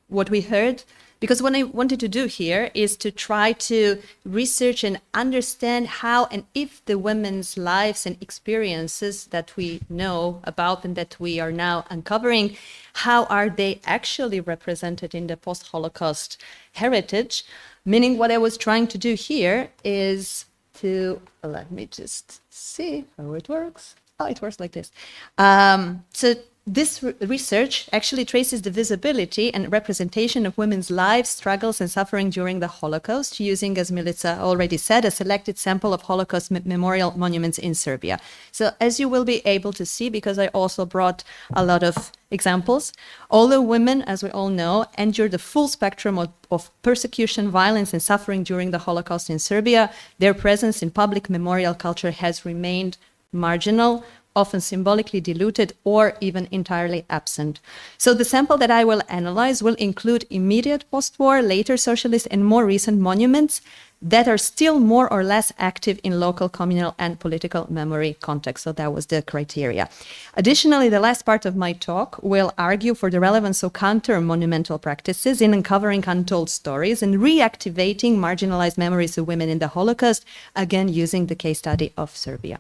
what we heard. Because what I wanted to do here is to try to research and understand how and if the women's lives and experiences that we know about and that we are now uncovering, how are they actually represented in the post-Holocaust heritage? Meaning what I was trying to do here is to, let me just see how it works. Oh, it works like this. So this research actually traces the visibility and representation of women's lives, struggles, and suffering during the Holocaust, using, as Milica already said, a selected sample of Holocaust memorial monuments in Serbia. So as you will be able to see, because I also brought a lot of examples, although women, as we all know, endured the full spectrum of persecution, violence, and suffering during the Holocaust in Serbia, their presence in public memorial culture has remained marginal, often symbolically diluted, or even entirely absent. So the sample that I will analyze will include immediate post-war, later socialist, and more recent monuments that are still more or less active in local, communal, and political memory context. So that was the criteria. Additionally, the last part of my talk will argue for the relevance of counter-monumental practices in uncovering untold stories and reactivating marginalized memories of women in the Holocaust, again using the case study of Serbia.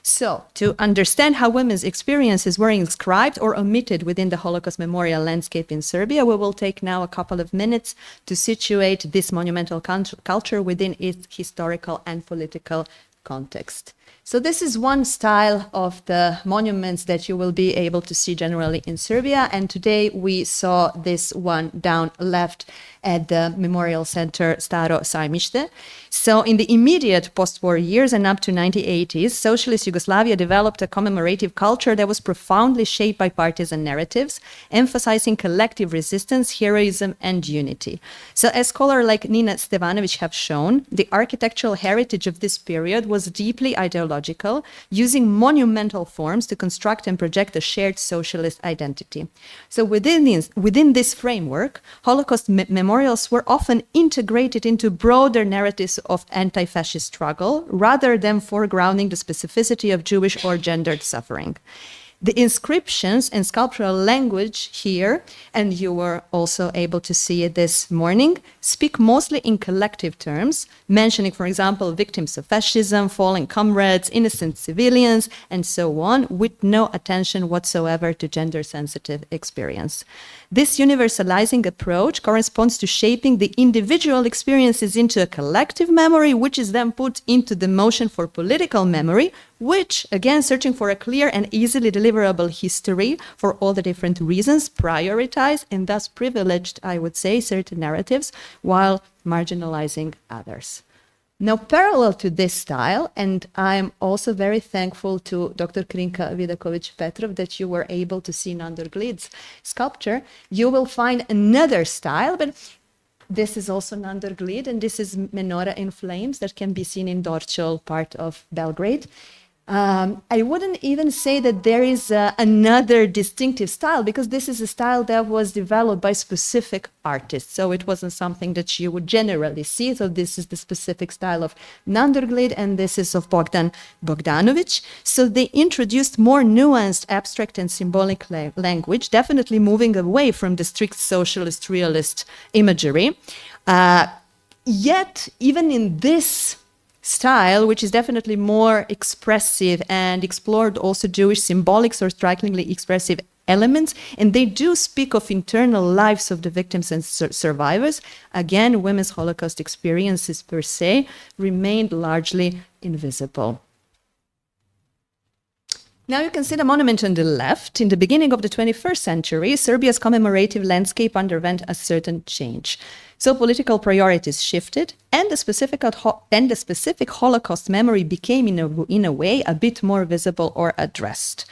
So, to understand how women's experiences were inscribed or omitted within the Holocaust memorial landscape in Serbia, we will take now a couple of minutes to situate this monumental culture within its historical and political context. So this is one style of the monuments that you will be able to see generally in Serbia. And today we saw this one down left at the Memorial Center Staro Sajmište. So in the immediate post-war years and up to 1980s, socialist Yugoslavia developed a commemorative culture that was profoundly shaped by partisan narratives, emphasizing collective resistance, heroism, and unity. So as scholars like Nina Stevanović have shown, the architectural heritage of this period was deeply ideological, using monumental forms to construct and project a shared socialist identity. So within this framework, Holocaust memorials were often integrated into broader narratives of anti-fascist struggle, rather than foregrounding the specificity of Jewish or gendered suffering. The inscriptions and sculptural language here, and you were also able to see it this morning, speak mostly in collective terms, mentioning, for example, victims of fascism, fallen comrades, innocent civilians, and so on, with no attention whatsoever to gender-sensitive experience. This universalizing approach corresponds to shaping the individual experiences into a collective memory, which is then put into the motion for political memory, which, again, searching for a clear and easily deliverable history for all the different reasons, prioritize and thus privileged, I would say, certain narratives while marginalizing others. Now, parallel to this style, and I'm also very thankful to Dr. Krinka Vidaković-Petrov that you were able to see Nandor Glid's sculpture, you will find another style, but this is also Nandor Glid, and this is Menorah in Flames that can be seen in Dorćol, part of Belgrade. I wouldn't even say that there is another distinctive style, because this is a style that was developed by specific artists. So it wasn't something that you would generally see. So this is the specific style of Nandor Glid, and this is of Bogdan Bogdanović. So they introduced more nuanced, abstract and symbolic language, definitely moving away from the strict socialist realist imagery. Yet, even in this style, which is definitely more expressive and explored also Jewish symbolics or strikingly expressive elements, and they do speak of internal lives of the victims and survivors. Again, women's Holocaust experiences per se remained largely invisible. Now you can see the monument on the left. In the beginning of the 21st century, Serbia's commemorative landscape underwent a certain change. So political priorities shifted, and the specific Holocaust memory became, in a way, a bit more visible or addressed.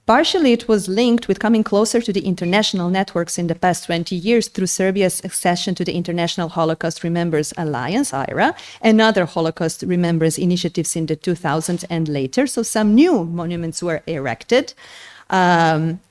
Partially, it was linked with coming closer to the international networks in the past 20 years through Serbia's accession to the International Holocaust Remembrance Alliance, IRA, and other Holocaust Remembrance initiatives in the 2000s and later. So some new monuments were erected,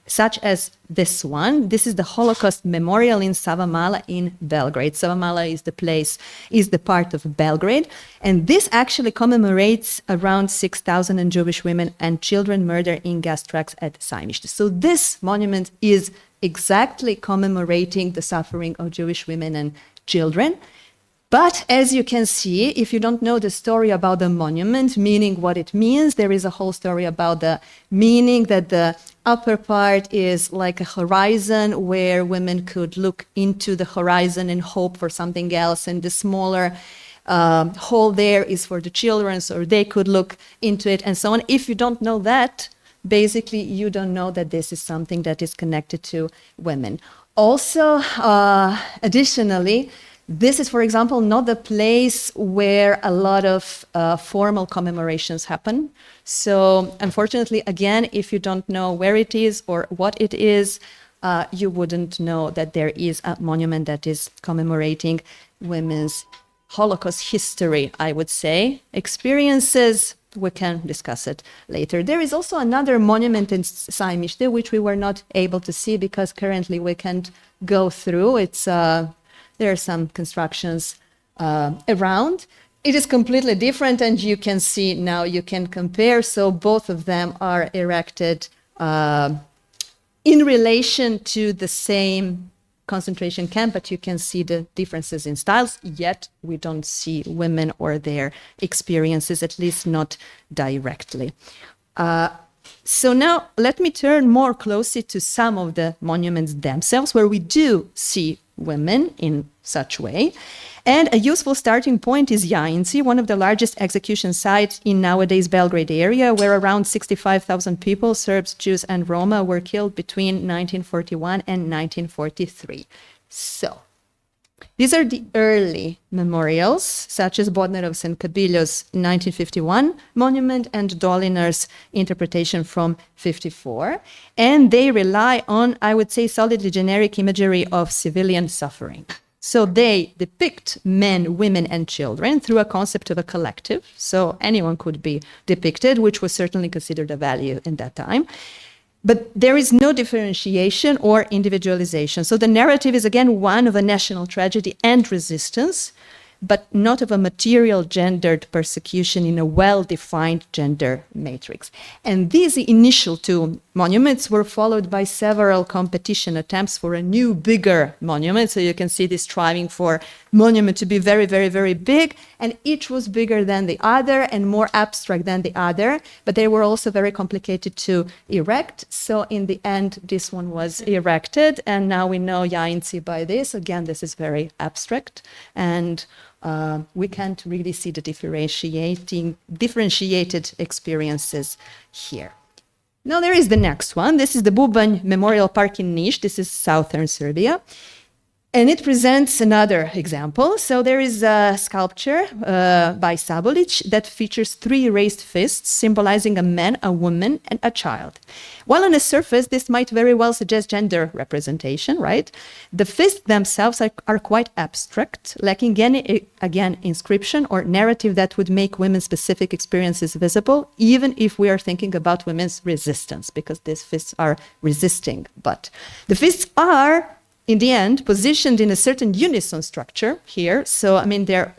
such as this one. This is the Holocaust Memorial in Savamala in Belgrade. Savamala is the part of Belgrade. And this actually commemorates around 6,000 Jewish women and children murdered in gas tracks at Sajmište. So this monument is exactly commemorating the suffering of Jewish women and children. But as you can see, if you don't know the story about the monument, meaning what it means, there is a whole story about the meaning that the upper part is like a horizon where women could look into the horizon and hope for something else. And the smaller hole there is for the children, so they could look into it and so on. If you don't know that, basically you don't know that this is something that is connected to women. Also, additionally, this is, for example, not the place where a lot of formal commemorations happen. So unfortunately, again, if you don't know where it is or what it is, you wouldn't know that there is a monument that is commemorating women's Holocaust history, I would say. Experiences, we can discuss it later. There is also another monument in Sajmište, which we were not able to see because currently we can't go through. There are some constructions around. It is completely different, and you can see now, you can compare. So both of them are erected in relation to the same concentration camp, but you can see the differences in styles, yet we don't see women or their experiences, at least not directly. So now let me turn more closely to some of the monuments themselves, where we do see women in such way. And a useful starting point is Jajinci, one of the largest execution sites in nowadays Belgrade area, where around 65,000 people, Serbs, Jews, and Roma, were killed between 1941 and 1943. So, these are the early memorials, such as Bodnerov's and Kabiljo's 1951 monument and Dolinar's interpretation from 54. And they rely on, I would say, solidly generic imagery of civilian suffering. So they depict men, women, and children through a concept of a collective. So anyone could be depicted, which was certainly considered a value in that time. But there is no differentiation or individualization. So the narrative is, again, one of a national tragedy and resistance, but not of a material gendered persecution in a well-defined gender matrix. And these initial two monuments were followed by several competition attempts for a new, bigger monument. So you can see this striving for monument to be very, very, very big, and each was bigger than the other and more abstract than the other, but they were also very complicated to erect. So in the end, this one was erected, and now we know Jajinci by this. Again, this is very abstract, and we can't really see the differentiated experiences here. Now there is the next one. This is the Bubanj Memorial Park in Niš. This is southern Serbia. And it presents another example. So there is a sculpture by Sabolić that features 3 raised fists symbolizing a man, a woman, and a child. While on the surface, this might very well suggest gender representation, right? The fists themselves are quite abstract, lacking any, again, inscription or narrative that would make women's specific experiences visible, even if we are thinking about women's resistance, because these fists are resisting. But the fists are, in the end, positioned in a certain unison structure here. So, I mean, there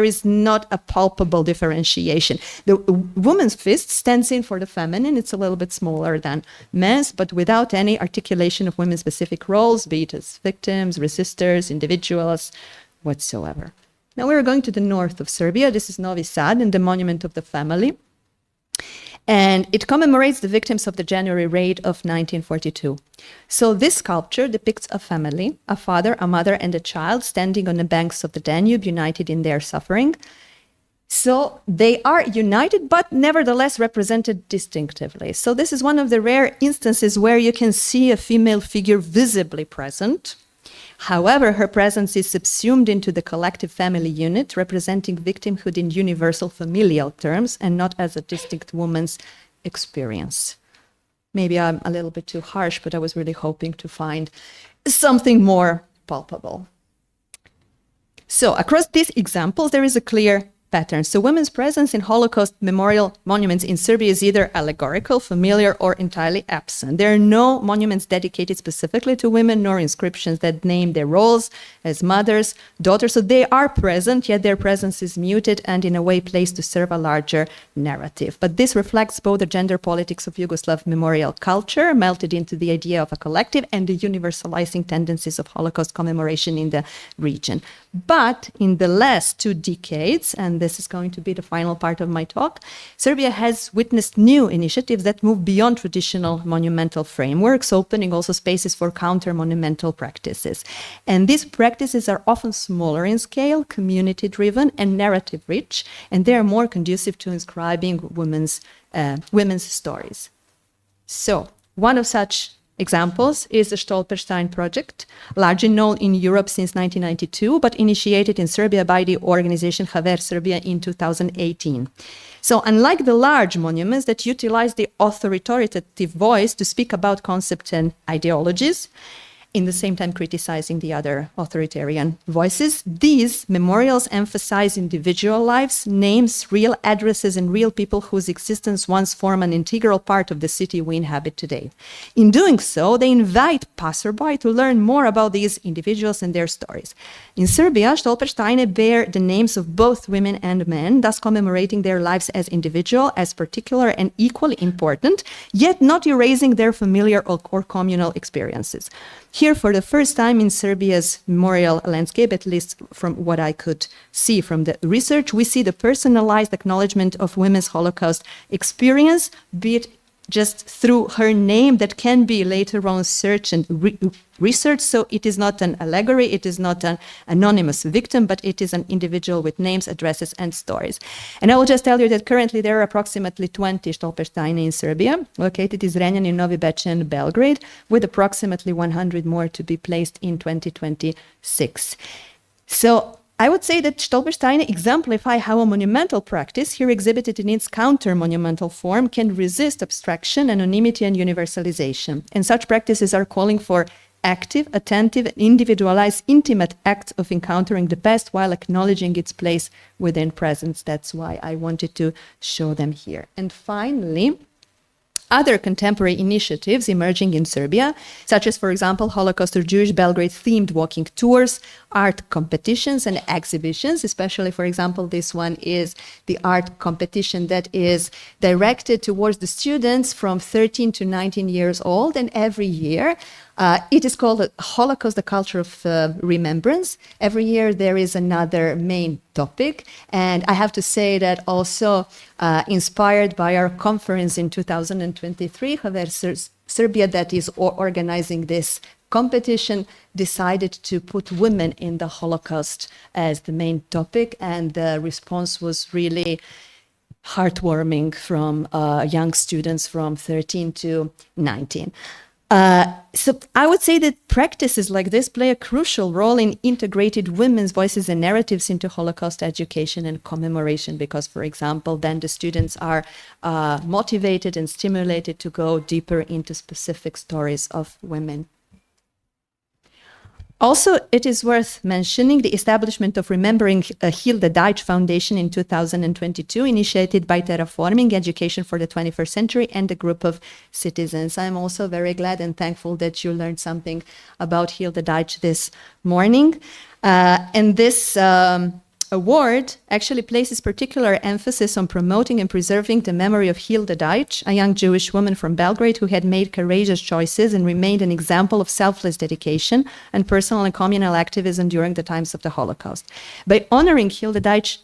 is not a palpable differentiation. The woman's fist stands in for the feminine. It's a little bit smaller than men's, but without any articulation of women's specific roles, be it as victims, resistors, individuals, whatsoever. Now we're going to the north of Serbia. This is Novi Sad and the Monument of the Family. And it commemorates the victims of the January raid of 1942. So this sculpture depicts a family, a father, a mother, and a child standing on the banks of the Danube, united in their suffering. So they are united, but nevertheless represented distinctively. So this is one of the rare instances where you can see a female figure visibly present. However, her presence is subsumed into the collective family unit, representing victimhood in universal familial terms and not as a distinct woman's experience. Maybe I'm a little bit too harsh, but I was really hoping to find something more palpable. So across these examples, there is a clear pattern. So women's presence in Holocaust memorial monuments in Serbia is either allegorical, familiar, or entirely absent. There are no monuments dedicated specifically to women, nor inscriptions that name their roles as mothers, daughters. So they are present, yet their presence is muted and in a way placed to serve a larger narrative. But this reflects both the gender politics of Yugoslav memorial culture, melted into the idea of a collective, and the universalizing tendencies of Holocaust commemoration in the region. But in the last 2 decades, and this is going to be the final part of my talk, Serbia has witnessed new initiatives that move beyond traditional monumental frameworks, opening also spaces for counter-monumental practices. And these practices are often smaller in scale, community-driven, and narrative-rich, and they are more conducive to inscribing women's stories. So, one of such examples is the Stolperstein project, largely known in Europe since 1992, but initiated in Serbia by the organization Haver Serbia in 2018. So unlike the large monuments that utilize the authoritative voice to speak about concepts and ideologies, in the same time criticizing the other authoritarian voices, these memorials emphasize individual lives, names, real addresses, and real people whose existence once form an integral part of the city we inhabit today. In doing so, they invite passerby to learn more about these individuals and their stories. In Serbia, Stolpersteine bear the names of both women and men, thus commemorating their lives as individual, as particular, and equally important, yet not erasing their familiar or communal experiences. Here, for the first time in Serbia's memorial landscape, at least from what I could see from the research, we see the personalized acknowledgement of women's Holocaust experience, be it just through her name that can be later on searched and researched. So it is not an allegory, it is not an anonymous victim, but it is an individual with names, addresses, and stories. And I will just tell you that currently there are approximately 20 Stolpersteine in Serbia, located in Drenjanin, Novi Batya, and Belgrade, with approximately 100 more to be placed in 2026. So I would say that Stolpersteine exemplify how a monumental practice, here exhibited in its counter-monumental form, can resist abstraction, anonymity, and universalization. And such practices are calling for active, attentive, individualized, intimate acts of encountering the past while acknowledging its place within presence. That's why I wanted to show them here. And finally, other contemporary initiatives emerging in Serbia, such as, for example, Holocaust or Jewish Belgrade themed walking tours, art competitions and exhibitions, especially, for example, this one is the art competition that is directed towards the students from 13 to 19 years old, and every year it is called Holocaust, the Culture of Remembrance. Every year there is another main topic. And I have to say that also inspired by our conference in 2023, Serbia, that is organizing this competition, decided to put women in the Holocaust as the main topic. And the response was really heartwarming from young students from 13 to 19. So I would say that practices like this play a crucial role in integrated women's voices and narratives into Holocaust education and commemoration, because, for example, then the students are motivated and stimulated to go deeper into specific stories of women. Also, it is worth mentioning the establishment of Remembering Hilde Deitch Foundation in 2022, initiated by Terraforming Education for the 21st Century and a group of citizens. I'm also very glad and thankful that you learned something about Hilde Deitch this morning. And this award actually places particular emphasis on promoting and preserving the memory of Hilde Deitch, a young Jewish woman from Belgrade who had made courageous choices and remained an example of selfless dedication and personal and communal activism during the times of the Holocaust. By honoring Hilde Deitch's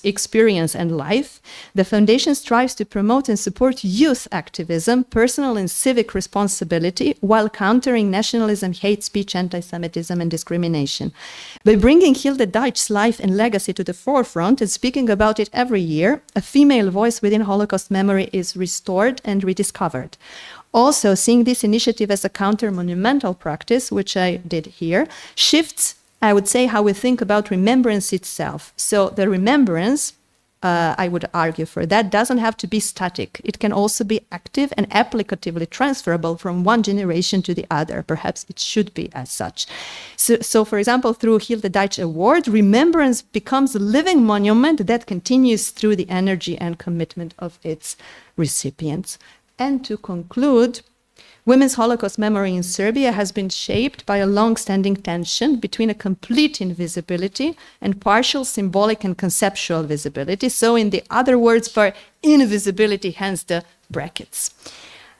experience and life, the foundation strives to promote and support youth activism, personal and civic responsibility, while countering nationalism, hate speech, anti-Semitism, and discrimination. By bringing Hilde Deitch's life and legacy to the forefront and speaking about it every year, a female voice within Holocaust memory is restored and rediscovered. Also, seeing this initiative as a counter-monumental practice, which I did here, shifts, I would say, how we think about remembrance itself. So the remembrance, I would argue for that, doesn't have to be static. It can also be active and applicatively transferable from one generation to the other. Perhaps it should be as such. So for example, through Hilde Deitch Award, remembrance becomes a living monument that continues through the energy and commitment of its recipients. And to conclude, women's Holocaust memory in Serbia has been shaped by a long-standing tension between a complete invisibility and partial symbolic and conceptual visibility. So in the other words, for invisibility, hence the brackets.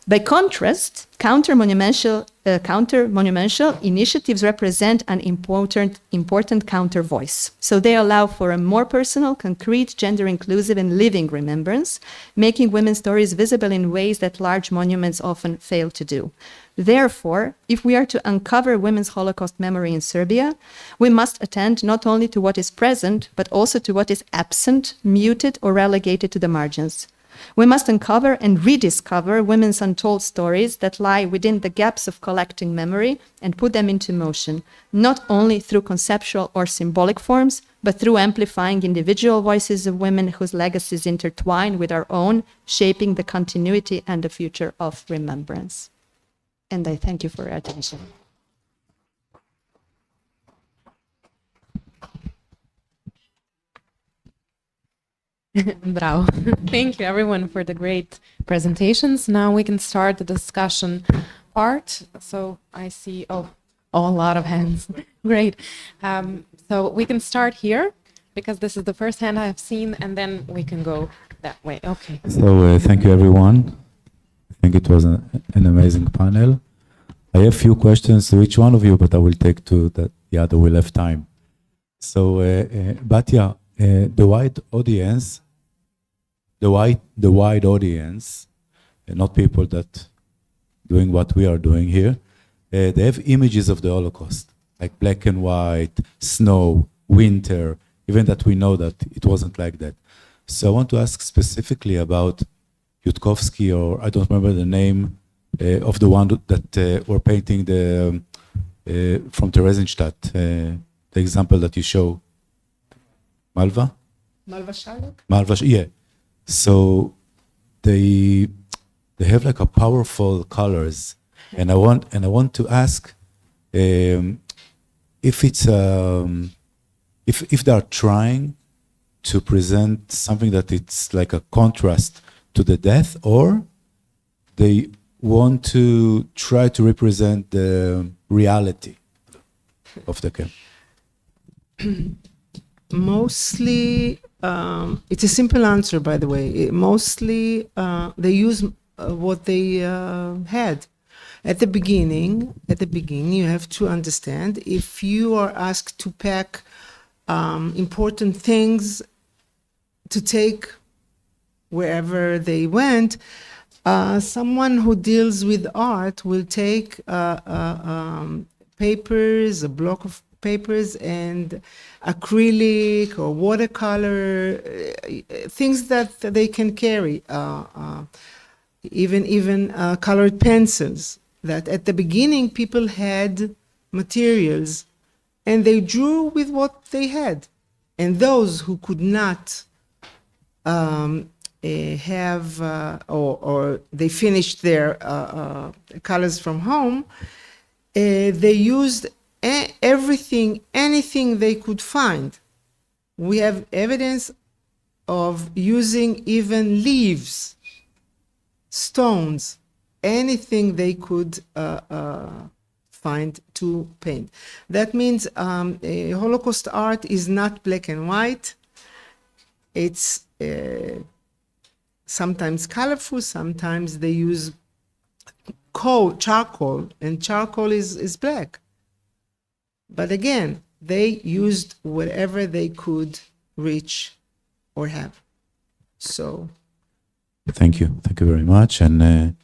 By contrast, counter-monumental initiatives represent an important counter-voice. So they allow for a more personal, concrete, gender-inclusive, and living remembrance, making women's stories visible in ways that large monuments often fail to do. Therefore, if we are to uncover women's Holocaust memory in Serbia, we must attend not only to what is present, but also to what is absent, muted, or relegated to the margins. We must uncover and rediscover women's untold stories that lie within the gaps of collecting memory and put them into motion, not only through conceptual or symbolic forms, but through amplifying individual voices of women whose legacies intertwine with our own, shaping the continuity and the future of remembrance. And I thank you for your attention. Bravo. Thank you, everyone, for the great presentations. Now we can start the discussion part. So I see, a lot of hands. Great. So we can start here, because this is the first hand I have seen, and then we can go that way. Okay. So thank you, everyone. I think it was an amazing panel. I have a few questions to each one of you, but I will take two that the other will have time. So Batya, the wide audience not people that doing what we are doing here, they have images of the Holocaust, like black and white, snow, winter, even that we know that it wasn't like that. So I want to ask specifically about Yudkovsky, or I don't remember the name of the one that were painting the from Theresienstadt, the example that you show. Malva? Malva Sharlok? Malva, yeah. So they have like a powerful colors, and I want to ask if it's if they are trying to present something that it's like a contrast to the death, or they want to try to represent the reality of the camp. Mostly, it's a simple answer, by the way. Mostly, they use what they had. At the beginning, you have to understand, if you are asked to pack important things to take wherever they went, someone who deals with art will take papers, a block of papers, and acrylic or watercolor, things that they can carry, even colored pencils. That at the beginning people had materials and they drew with what they had. And those who could not have, or they finished their colors from home, they used anything they could find. We have evidence of using even leaves, stones, anything they could find to paint. That means Holocaust art is not black and white. It's sometimes colorful, sometimes they use charcoal, and charcoal is black. But again, they used whatever they could reach or have. So. Thank you very much. And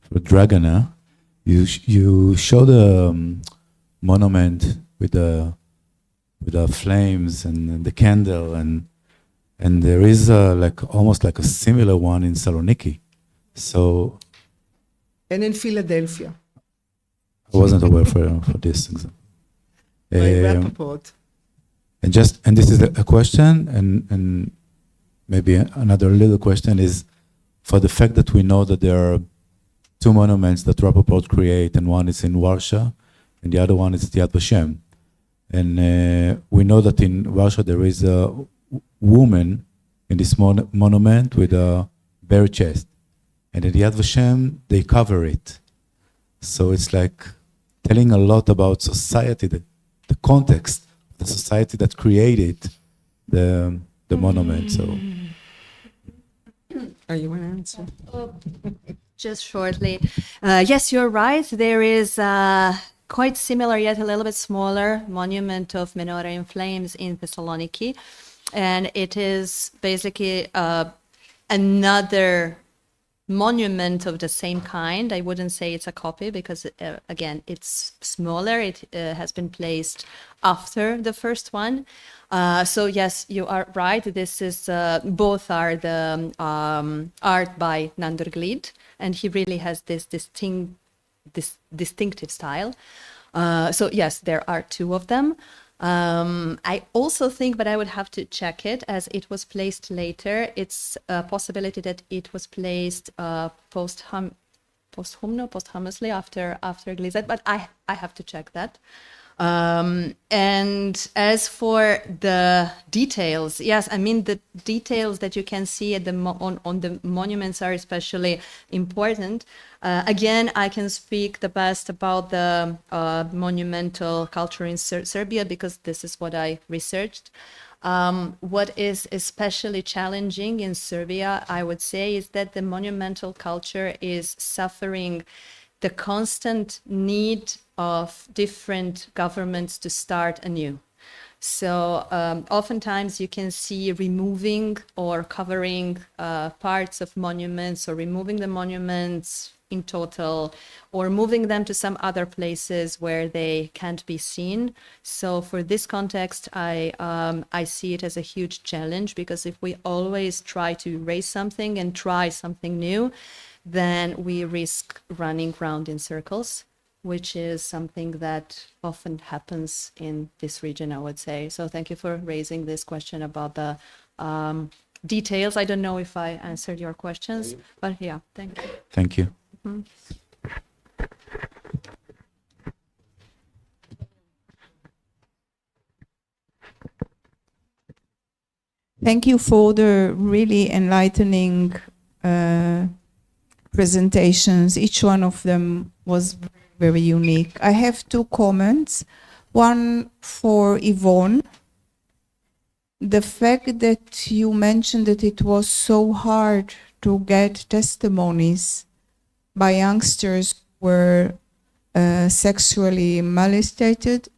for Dragana, you show the monument with the flames and the candle, and there is almost like a similar one in Saloniki. So. And in Philadelphia. I wasn't aware for this example. Rappaport. And this is a question, and maybe another little question is, for the fact that we know that there are two monuments that Rappaport create, and one is in Warsaw, and the other one is Yad Vashem. And we know that in Warsaw there is a woman in this monument with a bare chest. And in Yad Vashem, they cover it. So it's like telling a lot about society, the context, the society that created the monument. So. Are you want to answer? Just shortly. Yes, you're right. There is quite similar, yet a little bit smaller monument of Menorah in Flames in Thessaloniki. And it is basically another monument of the same kind. I wouldn't say it's a copy because, again, it's smaller. It has been placed after the first one. So yes, you are right. This is both are the art by Nanderglid, and he really has this distinctive style. So yes, there are two of them. I also think, but I would have to check it, as it was placed later. It's a possibility that it was placed posthumously after Glizet, but I have to check that. And as for the details, yes, I mean the details that you can see at on the monuments are especially important. Again, I can speak the best about the monumental culture in Serbia because this is what I researched. What is especially challenging in Serbia, I would say, is that the monumental culture is suffering the constant need of different governments to start anew. So oftentimes you can see removing or covering parts of monuments, or removing the monuments in total, or moving them to some other places where they can't be seen. So for this context, I see it as a huge challenge, because if we always try to erase something and try something new, then we risk running round in circles, which is something that often happens in this region, I would say. So thank you for raising this question about the details. I don't know if I answered your questions, but yeah, thank you. Thank you. Mhm. Thank you for the really enlightening presentations. Each one of them was very unique. I have two comments. One for Yvonne. The fact that you mentioned that it was so hard to get testimonies by youngsters who were sexually molested,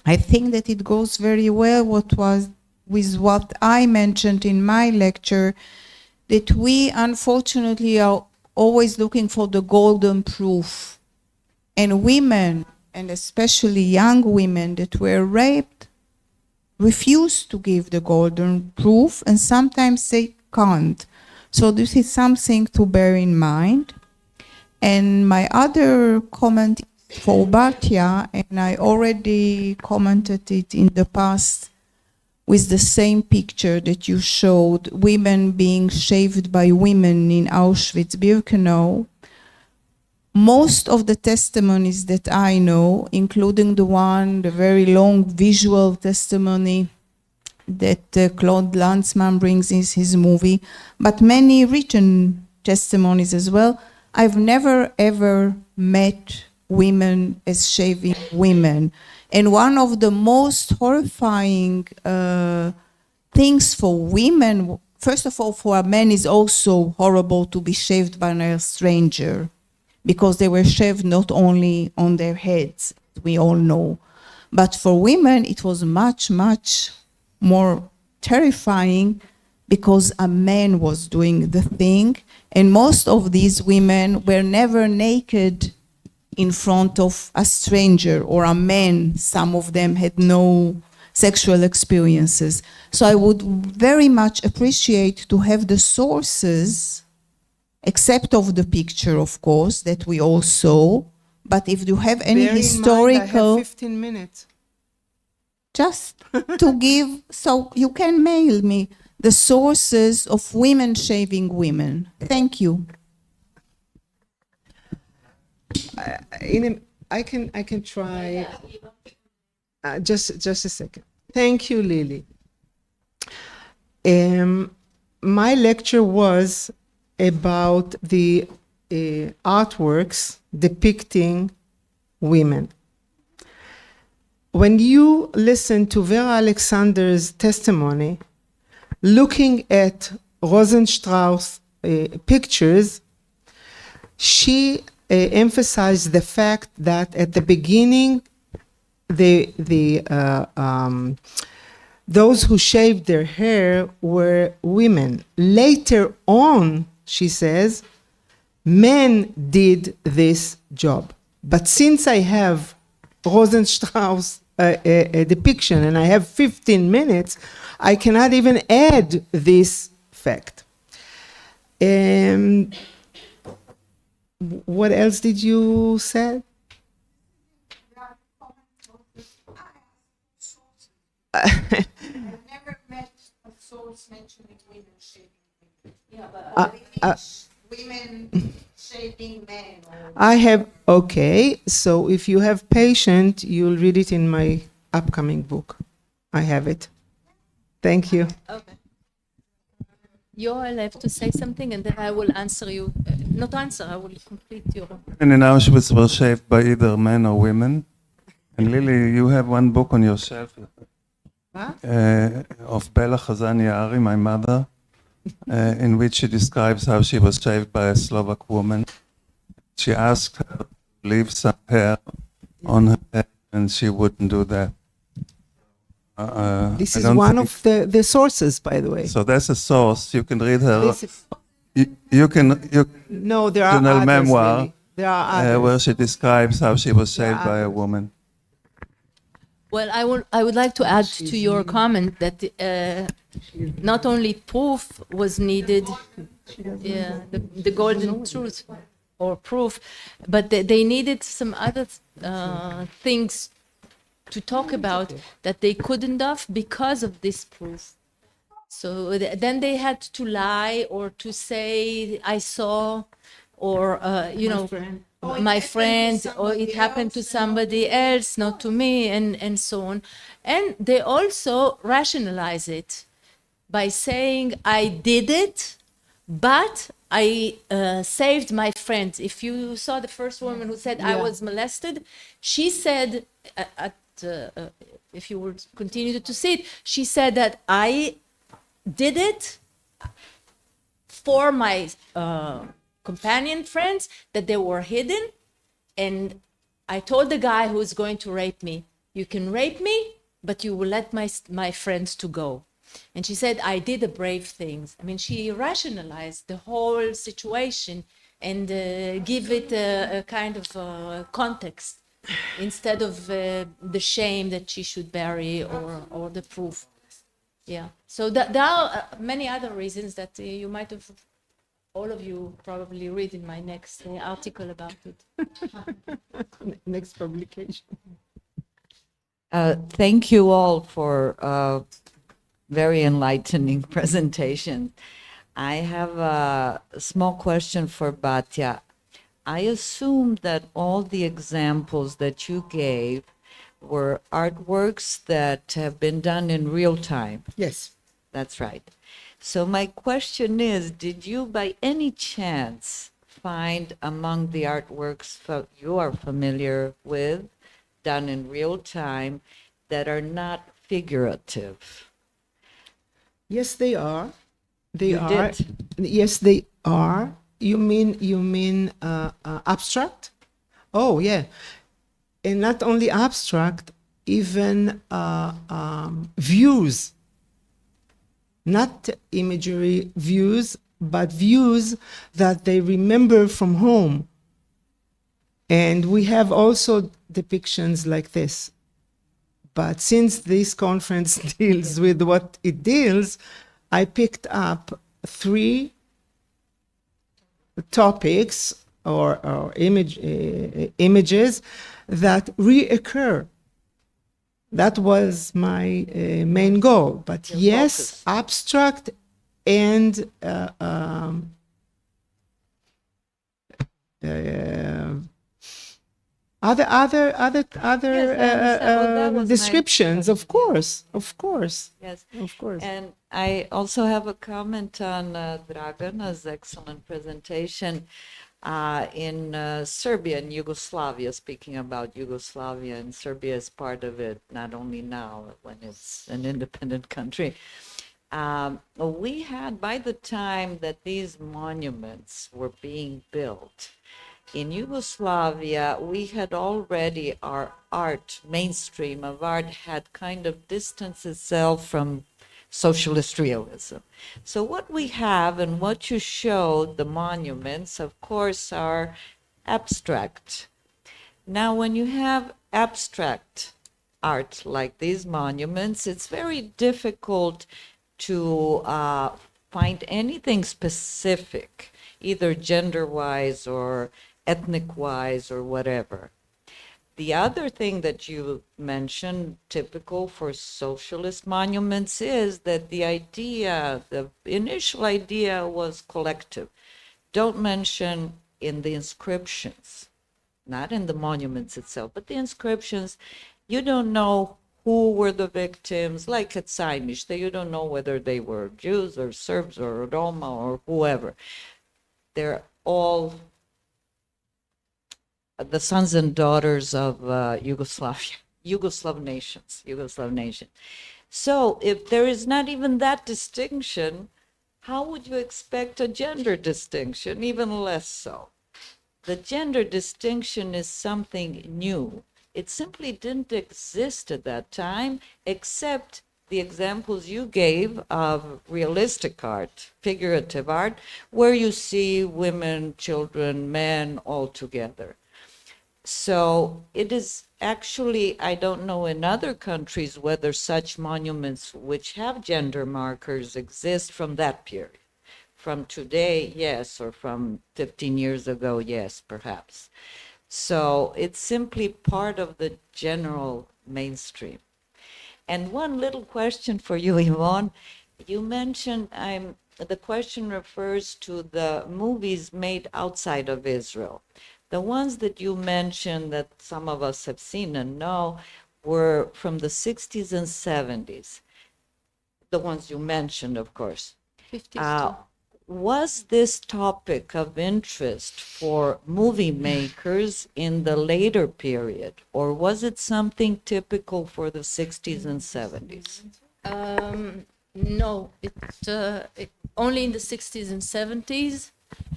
I think that it goes very well with what I mentioned in my lecture, that we unfortunately are always looking for the golden proof. And women, and especially young women that were raped, refuse to give the golden proof, and sometimes they can't. So this is something to bear in mind. And my other comment is for Batya, and I already commented it in the past with the same picture that you showed, women being shaved by women in Auschwitz-Birkenau. Most of the testimonies that I know, including the very long visual testimony that Claude Lanzmann brings in his movie, but many written testimonies as well, I've never ever met women as shaving women. And one of the most horrifying things for women, first of all, for a man, is also horrible to be shaved by a stranger, because they were shaved not only on their heads, we all know, but for women it was much, much more terrifying, because a man was doing the thing, and most of these women were never naked in front of a stranger or a man. Some of them had no sexual experiences. So I would very much appreciate to have the sources, except of the picture, of course, that we all saw, but if you have any Bear in historical... mind, I have 15 minutes. Just to give, so you can mail me the sources of women shaving women. Thank you. I can try. Just a second. Thank you, Lily. My lecture was about the artworks depicting women. When you listen to Vera Alexander's testimony, looking at Rosenstrauss pictures, she emphasized the fact that at the beginning, those who shaved their hair were women. Later on, she says, men did this job. But since I have Rosenstrauss a depiction and I have 15 minutes, I cannot even add this fact. What else did you say? I've never met a source mentioning women shaving women. Yeah, but women shaving men. I have, okay, so if you have patient, you'll read it in my upcoming book. I have it. Thank you. Okay. You'll have to say something and then I will answer you. Not answer, I will complete your... And in Auschwitz were shaved by either men or women. And Lily, you have one book on your shelf of Bella Khazan-Yaari, my mother, in which she describes how she was shaved by a Slovak woman. She asked her to leave some hair on her head, and she wouldn't do that. This I is don't one think- of the sources, by the way. So that's a source. You can read her. This is- You can. No, there are journal others, memoir, really. There are others. where she describes how she was There are saved by a others. woman. Well, I would like to add to your comment that not only proof was needed, the golden truth or proof, but they needed some other things to talk about that they couldn't have because of this proof. So then they had to lie or to say, I saw, or, my friend, or it happened to somebody else, not to me, and so on. And they also rationalize it by saying, I did it, but I saved my friend. If you saw the first woman who said, I was molested, she said, if you would continue to see it, she said that I did it for my companion friends, that they were hidden, and I told the guy who's going to rape me, you can rape me, but you will let my friends to go. And she said, I did a brave thing. I mean, she rationalized the whole situation and give it a kind of context instead of the shame that she should bury or the proof. Yeah. So there are many other reasons that you might have, all of you probably read in my next article about it. Next publication. Thank you all for very enlightening presentation. I have a small question for Batya. I assume that all the examples that you gave were artworks that have been done in real time. Yes. That's right. So my question is, did you by any chance find among the artworks that you are familiar with, done in real time, that are not figurative? Yes, they are. They You are. did? Yes, they are. You mean abstract? Oh, yeah. And not only abstract, even views. Not imagery views, but views that they remember from home. And we have also depictions like this. But since this conference deals with what it deals, I picked up 3 topics or images that reoccur. That was my main goal. But yes, abstract and other descriptions, of course. Yes, of course. And I also have a comment on Dragana's excellent presentation in Serbia and Yugoslavia, speaking about Yugoslavia, and Serbia is part of it, not only now when it's an independent country. We had, by the time that these monuments were being built, in Yugoslavia, we had already, our art, mainstream of art, had kind of distanced itself from socialist realism. So what we have and what you showed, the monuments, of course, are abstract. Now, when you have abstract art like these monuments, it's very difficult to find anything specific, either gender-wise or ethnic-wise or whatever. The other thing that you mentioned, typical for socialist monuments, is that the idea, the initial idea was collective. Don't mention in the inscriptions, not in the monuments itself, but the inscriptions, you don't know who were the victims, like at Sajmište, you don't know whether they were Jews or Serbs or Roma or whoever. They're all the sons and daughters of Yugoslav nation. So if there is not even that distinction, how would you expect a gender distinction? Even less so. The gender distinction is something new. It simply didn't exist at that time, except the examples you gave of realistic art, figurative art, where you see women, children, men all together. So it is actually, I don't know in other countries whether such monuments which have gender markers exist from that period. From today, yes, or from 15 years ago, yes, perhaps. So it's simply part of the general mainstream. And one little question for you, Yvonne. You mentioned, the question refers to the movies made outside of Israel. The ones that you mentioned that some of us have seen and know were from the 60s and 70s. The ones you mentioned, of course. 50s. Was this topic of interest for movie makers in the later period, or was it something typical for the 60s and 70s? No, only in the 60s and 70s,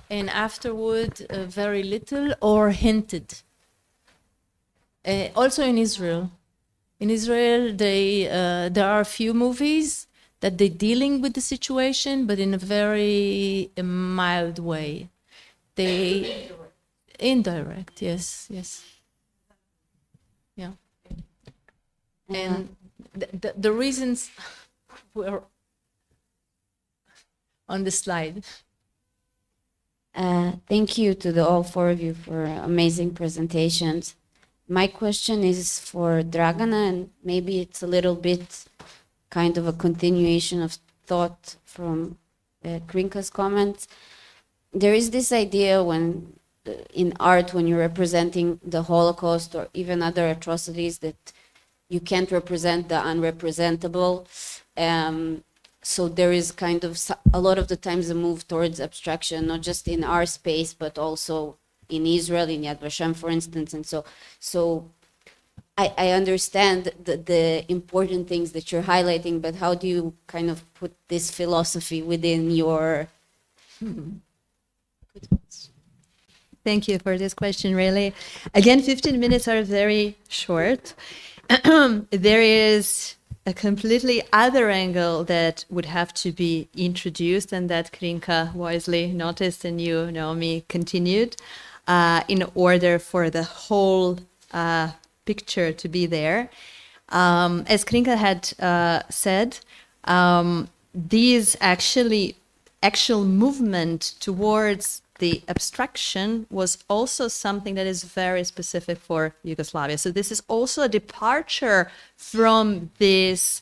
and afterward very little or hinted. Also in Israel. In Israel, there are a few movies that they're dealing with the situation, but in a very mild way. Indirect, yes. Yeah. And the reasons were on the slide. Thank you to all four of you for amazing presentations. My question is for Dragana, and maybe it's a little bit kind of a continuation of thought from Krinka's comments. There is this idea in art, when you're representing the Holocaust or even other atrocities, that you can't represent the unrepresentable. So there is kind of a lot of the times a move towards abstraction, not just in our space, but also in Israel, in Yad Vashem, for instance. And so I understand the important things that you're highlighting, but how do you kind of put this philosophy within your... Thank you for this question, really. Again, 15 minutes are very short. There is a completely other angle that would have to be introduced, and that Krinka wisely noticed and you, Naomi, continued in order for the whole picture to be there. As Krinka had said, these actual movement towards the abstraction was also something that is very specific for Yugoslavia. So this is also a departure from this,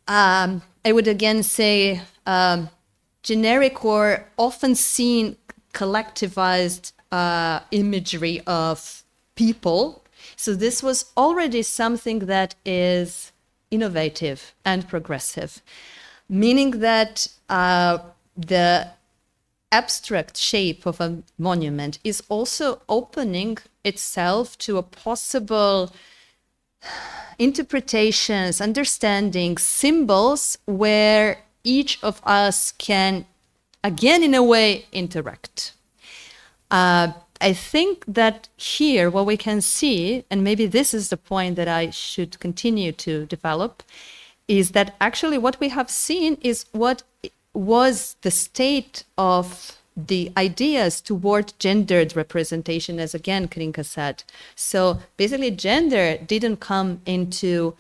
I would again say, generic or often seen collectivized imagery of people. So this was already something that is innovative and progressive, meaning that the abstract shape of a monument is also opening itself to a possible interpretations, understandings, symbols where each of us can, again, in a way, interact. I think that here what we can see, and maybe this is the point that I should continue to develop, is that actually what we have seen is what was the state of the ideas toward gendered representation, as again Krinka said. So basically gender didn't come into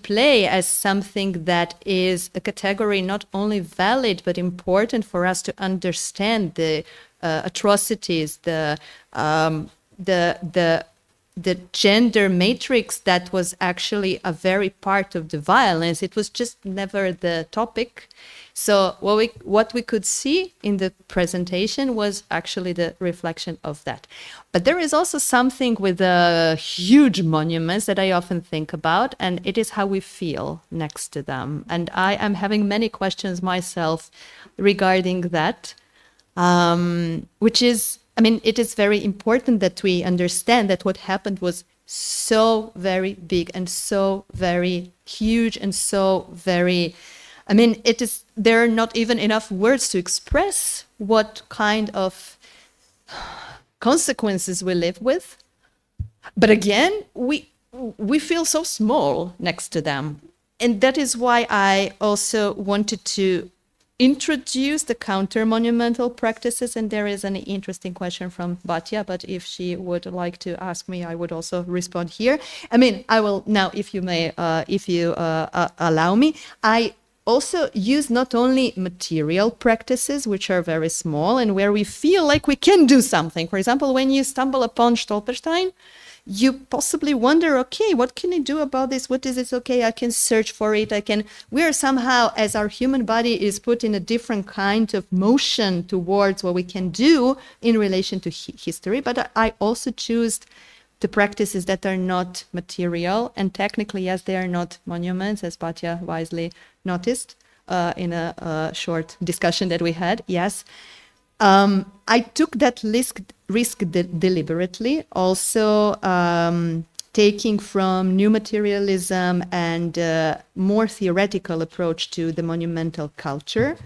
play as something that is a category not only valid but important for us to understand the atrocities, the gender matrix that was actually a very part of the violence. It was just never the topic. So what we could see in the presentation was actually the reflection of that. But there is also something with the huge monuments that I often think about, and it is how we feel next to them. And I am having many questions myself regarding that, which is, I mean, it is very important that we understand that what happened was so very big and so very huge and so very, I mean, there are not even enough words to express what kind of consequences we live with. But again, we feel so small next to them. And that is why I also wanted to introduce the counter-monumental practices. And there is an interesting question from Batya, but if she would like to ask me, I would also respond here. I mean, I will now, if you may, if you allow me, I also use not only material practices, which are very small and where we feel like we can do something. For example, when you stumble upon Stolperstein, you possibly wonder, okay, what can I do about this? What is it? Okay, I can search for it. We're somehow, as our human body is put in a different kind of motion towards what we can do in relation to history. But I also choose the practices that are not material. And technically, yes, they are not monuments, as Batya wisely noticed in a short discussion that we had. Yes. I took that risk deliberately, also taking from new materialism and more theoretical approach to the monumental culture.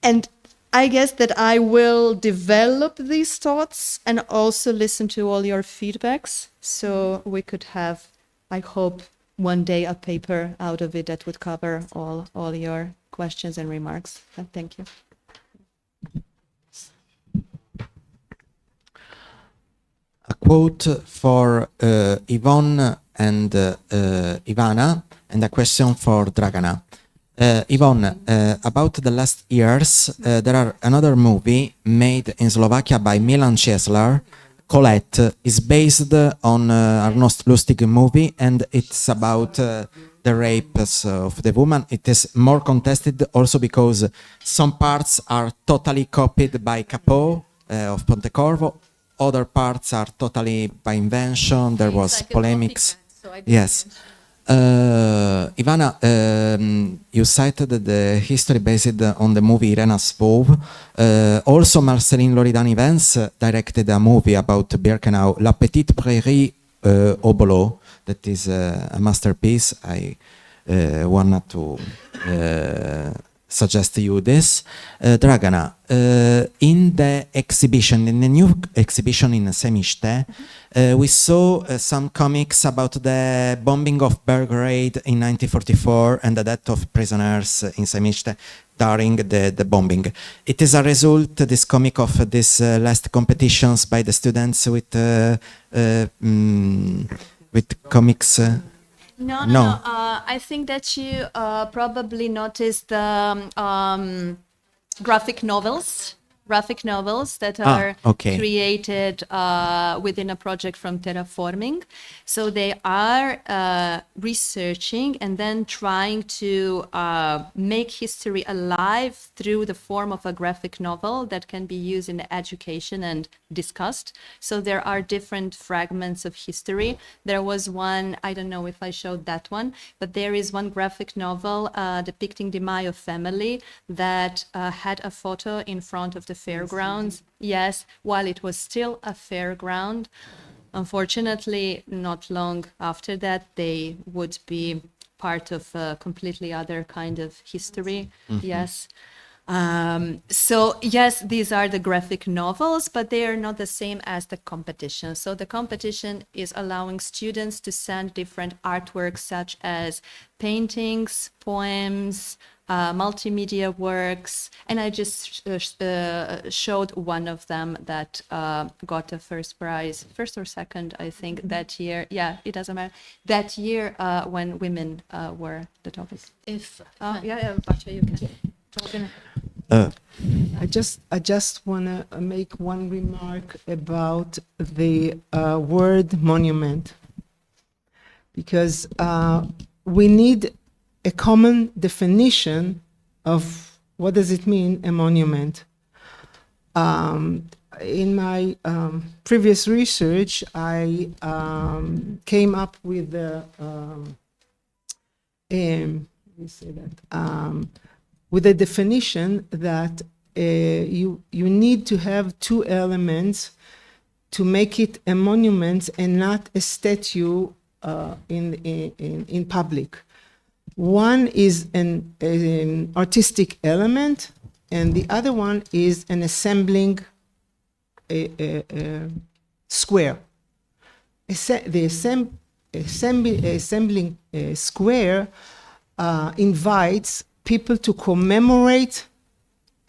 And I guess that I will develop these thoughts and also listen to all your feedbacks. So we could have, I hope, one day a paper out of it that would cover all your questions and remarks. Thank you. A quote for Yvonne and Ivana, and a question for Dragana. Yvonne, about the last years, there are another movie made in Slovakia by Milan Česlar, Colette, is based on Arnost Lustig movie, and it's about the rapes of the woman. It is more contested also because some parts are totally copied by Capot of Pontecorvo. Other parts are totally by invention. There was polemics. Yes. Ivana, you cited the history based on the movie Irena's Vow. Also, Marceline Loridani-Vance directed a movie about Birkenau, La Petite Prairie au Boulot. That is a masterpiece. I wanted to suggest to you this. Dragana, in the exhibition, in the new exhibition in Semište, we saw some comics about the bombing of Belgrade in 1944 and the death of prisoners in Semište during the bombing. It is a result, this comic, of this last competitions by the students with comics. No. I think that you probably noticed graphic novels that are created within a project from Terraforming. So they are researching and then trying to make history alive through the form of a graphic novel that can be used in education and discussed. So there are different fragments of history. There was one, I don't know if I showed that one, but there is one graphic novel depicting the Mayo family that had a photo in front of the fairgrounds. Yes, while it was still a fairground. Unfortunately, not long after that, they would be part of a completely other kind of history. Mm-hmm. Yes. So yes, these are the graphic novels, but they are not the same as the competition. So the competition is allowing students to send different artworks such as paintings, poems, multimedia works, and I just showed one of them that got the first prize, first or second, I think, that year. Yeah, it doesn't matter. That year when women were the topic. If Batya, you can. I just want to make one remark about the word monument, because we need a common definition of what does it mean, a monument. In my previous research, I came up with with a definition that you need to have two elements to make it a monument and not a statue in public. One is an artistic element, and the other one is an assembling square. assembling square invites people to commemorate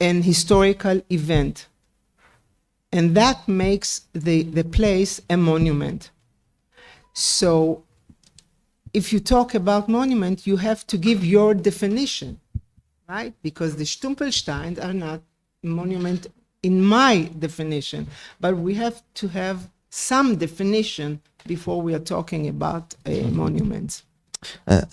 an historical event. And that makes the place a monument. So if you talk about monument, you have to give your definition, right? Because the Stumpelsteins are not monument in my definition, but we have to have some definition before we are talking about monuments.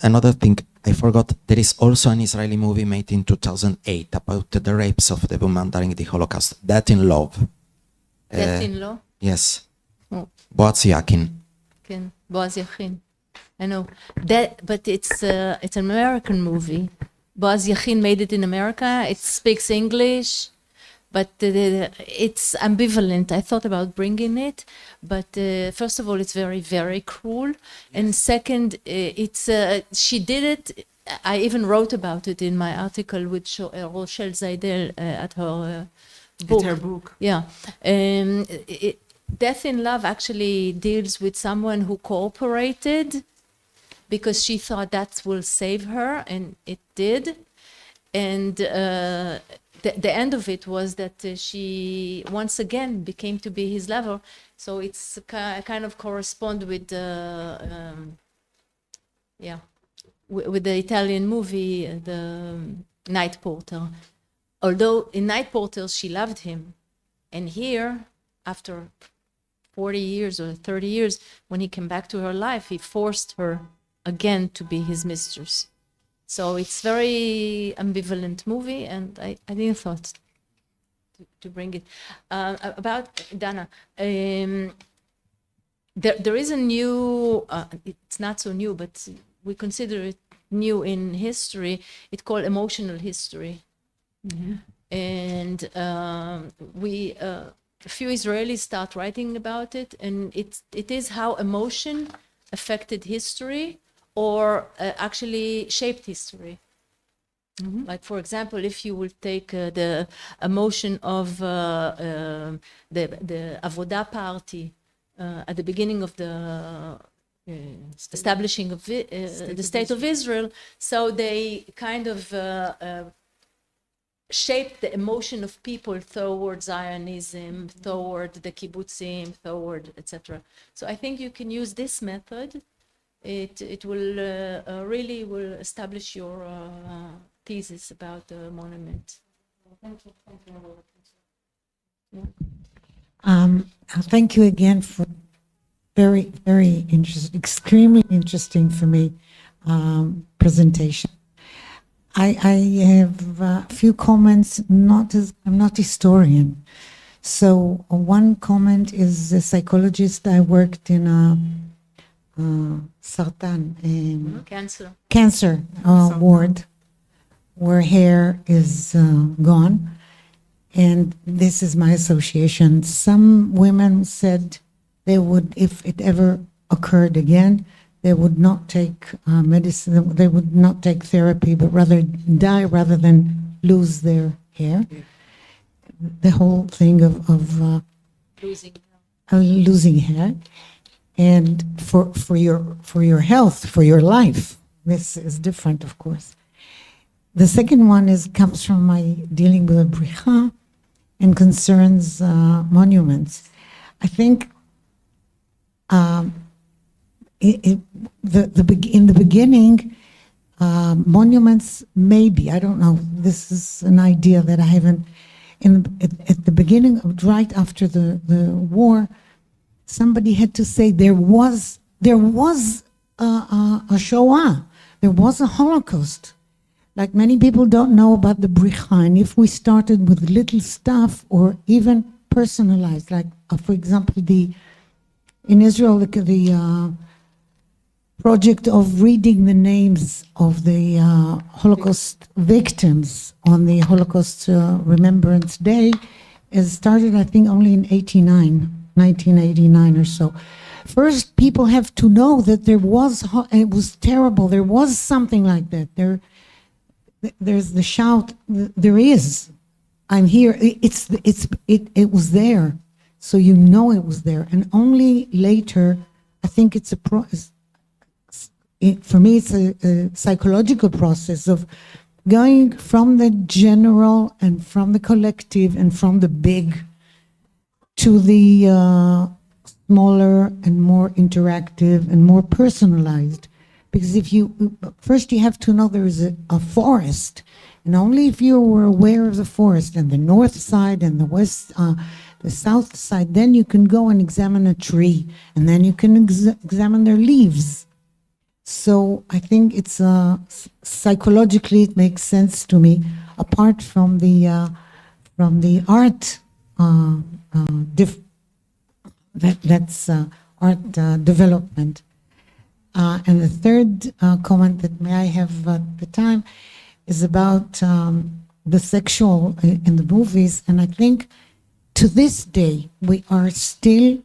Another thing I forgot, there is also an Israeli movie made in 2008 about the rapes of the women during the Holocaust, Death in Love. Death in Law? Yes. Oh. Boaz Yakin. Ken, Boaz Yachin. I know. But it's an American movie. Boaz Yachin made it in America. It speaks English, but it's ambivalent. I thought about bringing it, but first of all, it's very, very cruel. And second, she did it. I even wrote about it in my article with Rochelle Zaidel at her book. At her book. Yeah. Death in Love actually deals with someone who cooperated because she thought that will save her, and it did. And the end of it was that she once again became to be his lover. So it's kind of correspond with with the Italian movie, the Night Porter. Although in Night Porter she loved him, and here after 40 years or 30 years, when he came back to her life, he forced her again to be his mistress. So it's very ambivalent movie, and I didn't thought to bring it. About Dana, there is a new, it's not so new, but we consider it new in history. It's called emotional history. Mm-hmm. And a few Israelis start writing about it, and it is how emotion affected history or actually shaped history. Mm-hmm. Like, for example, if you will take the emotion of the Avodah party at the beginning of the establishing of the State of Israel, so they kind of shaped the emotion of people toward Zionism, toward the kibbutzim, toward etc. So I think you can use this method. It will really will establish your thesis about the monument. Thank you. Thank you again for very, very interesting, extremely interesting for me presentation. I have a few comments. I'm not a historian, so one comment is a psychologist. I worked in a cancer ward where hair is gone, and this is my association. Some women said they would, if it ever occurred again, they would not take medicine, they would not take therapy, but rather die rather than lose their hair. The whole thing of losing hair. And for your health, for your life, this is different, of course. The second one comes from my dealing with a bricha and concerns monuments. I think in the beginning, monuments maybe, I don't know, this is an idea that I haven't, at the beginning, right after the war, somebody had to say there was a Shoah, there was a Holocaust. Like many people don't know about the bricha, and if we started with little stuff or even personalized, like for example, in Israel, the project of reading the names of the Holocaust victims on the Holocaust Remembrance Day is started, I think, only in 1989 or so. First, people have to know that there was, it was terrible, there was something like that. There's the shout, there is, I'm here, it was there. So you know it was there. And only later, I think it's for me, it's a psychological process of going from the general and from the collective and from the big to the smaller and more interactive and more personalized. Because first you have to know there is a forest, and only if you were aware of the forest and the north side and the south side, then you can go and examine a tree, and then you can examine their leaves. So I think it's psychologically it makes sense to me, apart from the art. That's art development. And the third comment that may I have the time is about the sexual in the movies, and I think to this day we are still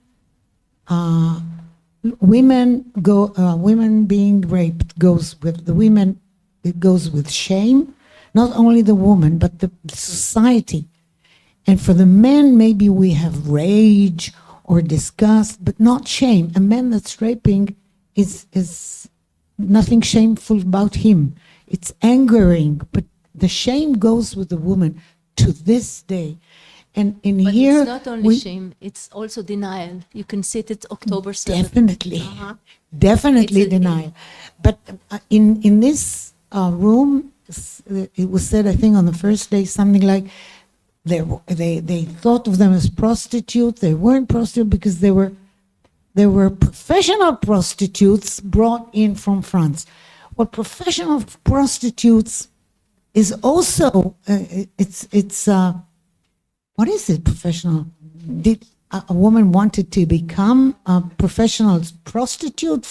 women being raped goes with the women. It goes with shame, not only the woman but the society. And for the men, maybe we have rage or disgust, but not shame. A man that's raping is nothing shameful about him. It's angering, but the shame goes with the woman to this day. And But here it's not only shame, it's also denial. You can see it October 7th. Definitely, definitely denial. But in this room, it was said, I think on the first day, something like they thought of them as prostitutes. They weren't prostitutes because they were professional prostitutes brought in from France. Well, professional prostitutes is also what is it? Professional? Did a woman wanted to become a professional prostitute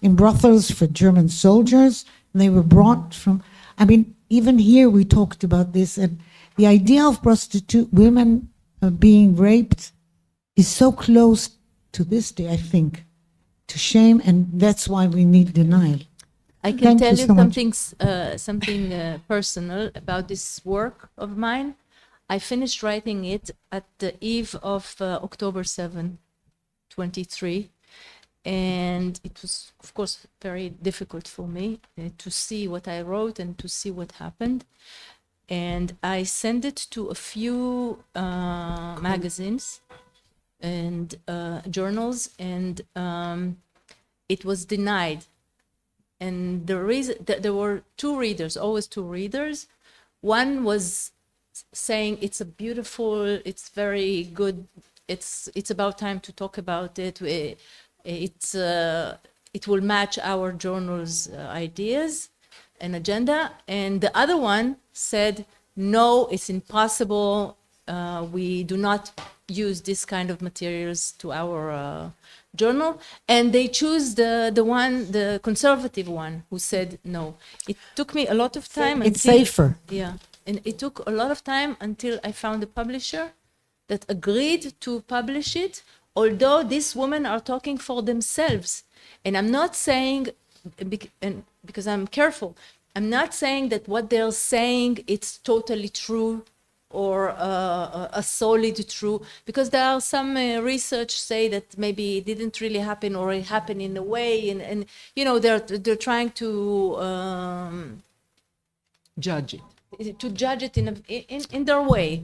in brothels for German soldiers? And they were brought from. I mean, even here we talked about this, and the idea of women being raped is so close to this day, I think, to shame, and that's why we need denial. I can tell you so something personal about this work of mine. I finished writing it at the eve of October 7, 23. And it was, of course, very difficult for me to see what I wrote and to see what happened. And I sent it to a few magazines and journals, and it was denied. And the reason that there were always two readers. One was saying it's it's very good. It's about time to talk about it. It will match our journal's ideas and agenda. And the other one said, no, it's impossible. We do not use this kind of materials to our journal. And they choose the conservative one, who said no. It took me a lot of time. It's safer. Yeah. And it took a lot of time until I found a publisher that agreed to publish it, although these women are talking for themselves. And I'm not saying, because I'm careful, I'm not saying that what they're saying it's totally true or a solid true, because there are some research say that maybe it didn't really happen or it happened in a way, and you know they're trying to judge it. To judge it in their way,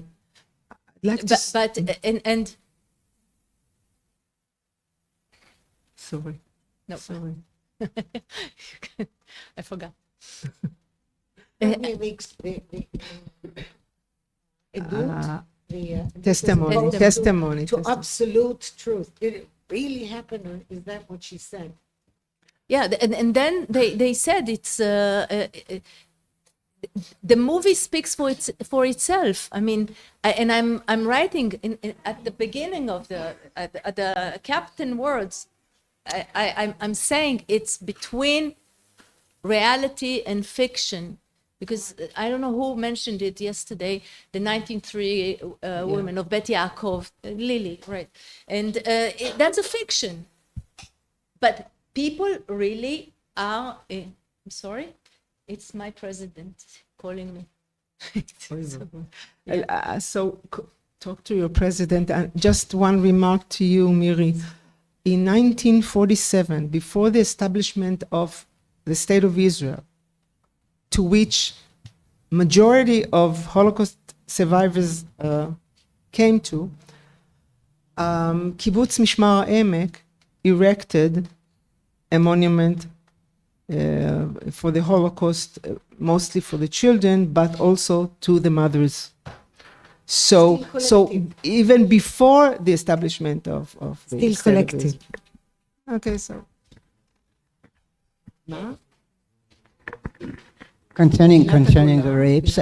and sorry, no, sorry, I forgot. Testimony to absolute truth. Did it really happen, or is that what she said? Yeah, and then they said it's. The movie speaks for itself. I mean, I'm writing at the beginning of the captain words. I'm saying it's between reality and fiction, because I don't know who mentioned it yesterday. The 1903 women of Batya, Lily, right? And that's a fiction, but people really are. I'm sorry. It's my president calling me. So talk to your president. And just one remark to you, Miri. in 1947, before the establishment of the State of Israel, to which majority of Holocaust survivors came to, Kibbutz Mishmar HaEmek erected a monument for the Holocaust, mostly for the children, but also to the mothers. So even before the establishment of the Still State of collective. Israel. Okay, so. Concerning the rapes,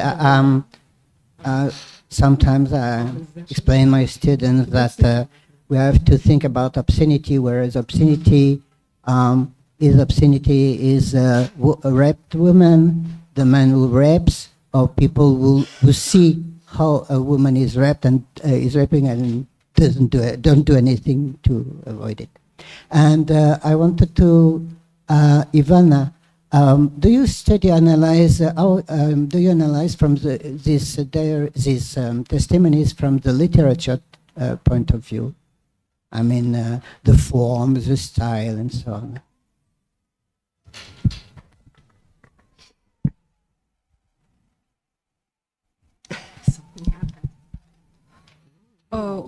sometimes I explain my students that we have to think about obscenity, whereas obscenity is a raped woman, the man who rapes, or people who see how a woman is raped and is raping and don't do anything to avoid it. And I wanted to, Ivana, do you analyze from these testimonies from the literature point of view? I mean, the form, the style, and so on.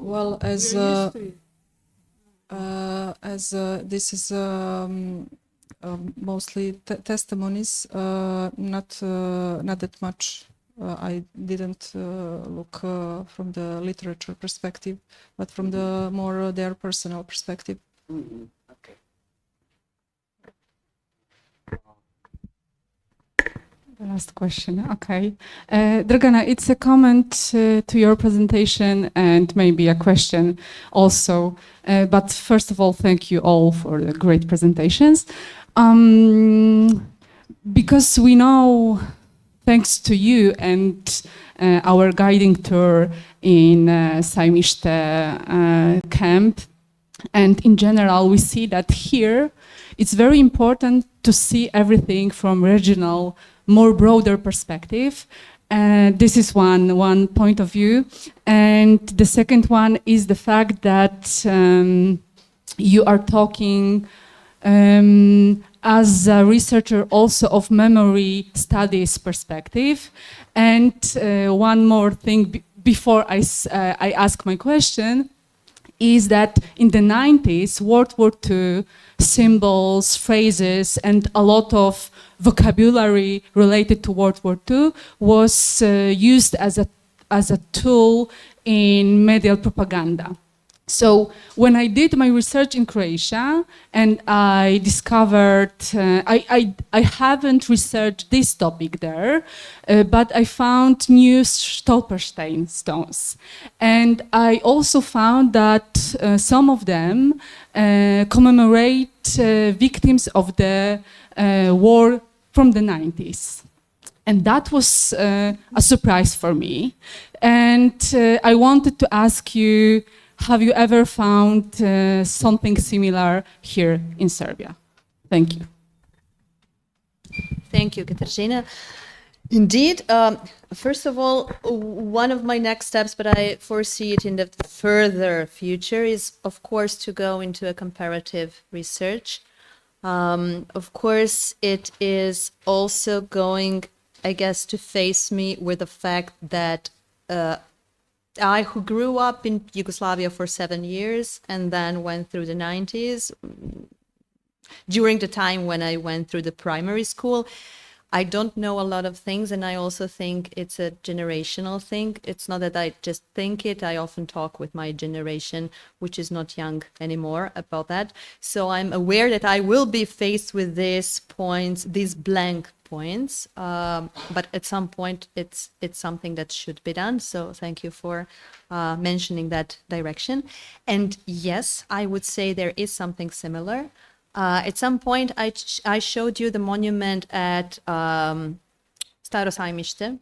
Well, as this is mostly testimonies, not that much. I didn't look from the literature perspective, but from the more their personal perspective. Okay. The last question, okay. Dragana, it's a comment to your presentation and maybe a question also. But first of all, thank you all for the great presentations. Because we know, thanks to you and our guiding tour in Sajmište camp, and in general, we see that here, it's very important to see everything from regional, more broader perspective. This is one point of view. And the second one is the fact that you are talking as a researcher also of memory studies perspective. And one more thing before I ask my question is that in the 90s, World War II symbols, phrases, and a lot of vocabulary related to World War II was used as a tool in media propaganda. So when I did my research in Croatia and I discovered, I haven't researched this topic there, but I found new Stolperstein stones. And I also found that some of them commemorate victims of the war from the 90s. And that was a surprise for me. And I wanted to ask you, have you ever found something similar here in Serbia? Thank you. Thank you, Katarzyna. Indeed, first of all, one of my next steps, but I foresee it in the further future, is of course to go into a comparative research. Of course, it is also going, I guess, to face me with the fact that I, who grew up in Yugoslavia for 7 years and then went through the 90s, during the time when I went through the primary school, I don't know a lot of things, and I also think it's a generational thing. It's not that I just think it. I often talk with my generation, which is not young anymore, about that. So I'm aware that I will be faced with these points, these blank points, but at some point it's something that should be done. So thank you for mentioning that direction. And yes, I would say there is something similar. At some point, I showed you the monument at Staro Sajmište,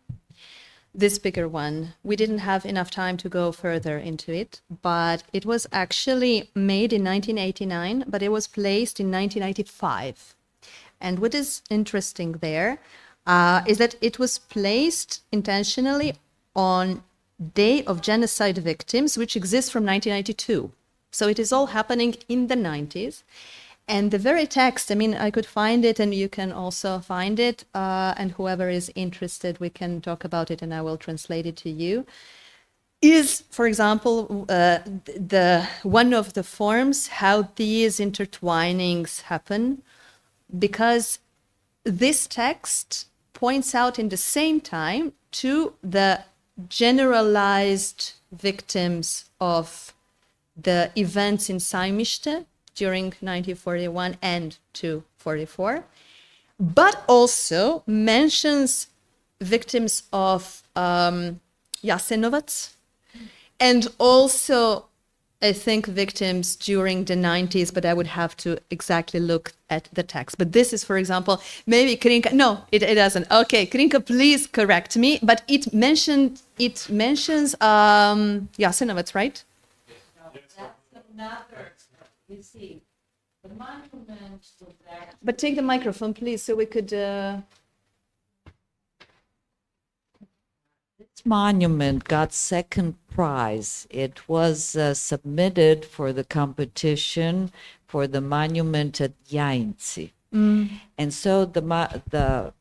this bigger one. We didn't have enough time to go further into it, but it was actually made in 1989, but it was placed in 1995. And what is interesting there is that it was placed intentionally on Day of Genocide Victims, which exists from 1992. So it is all happening in the 90s. And the very text, I mean, I could find it and you can also find it. And whoever is interested, we can talk about it and I will translate it to you. Is, for example, the one of the forms how these intertwinings happen, because this text points out in the same time to the generalized victims of the events in Sajmište during 1941 and 244, but also mentions victims of Jasenovac, and also, I think, victims during the 90s, but I would have to exactly look at the text. But this is, for example, maybe Krinka, no, it doesn't. Okay, Krinka, please correct me, but it mentions Jasenovac, right? That's another, you see, the monument was there. But take the microphone, please, so we could... This monument got second prize. It was submitted for the competition for the monument at Jainci. And so the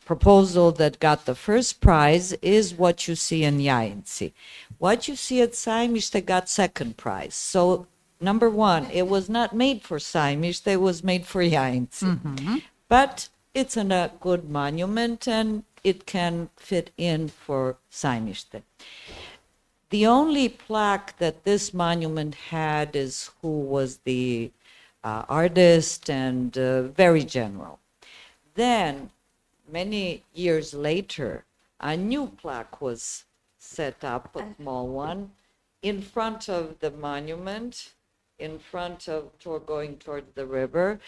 proposal that got the first prize is what you see in Jainci. What you see at Sajmište got second prize. So number one, it was not made for Sajmište, it was made for Jainci. But it's a good monument and it can fit in for Sajmište. The only plaque that this monument had is who was the artist and very general. Then, many years later, a new plaque was set up, a small one, in front of the monument, in front of going toward the river.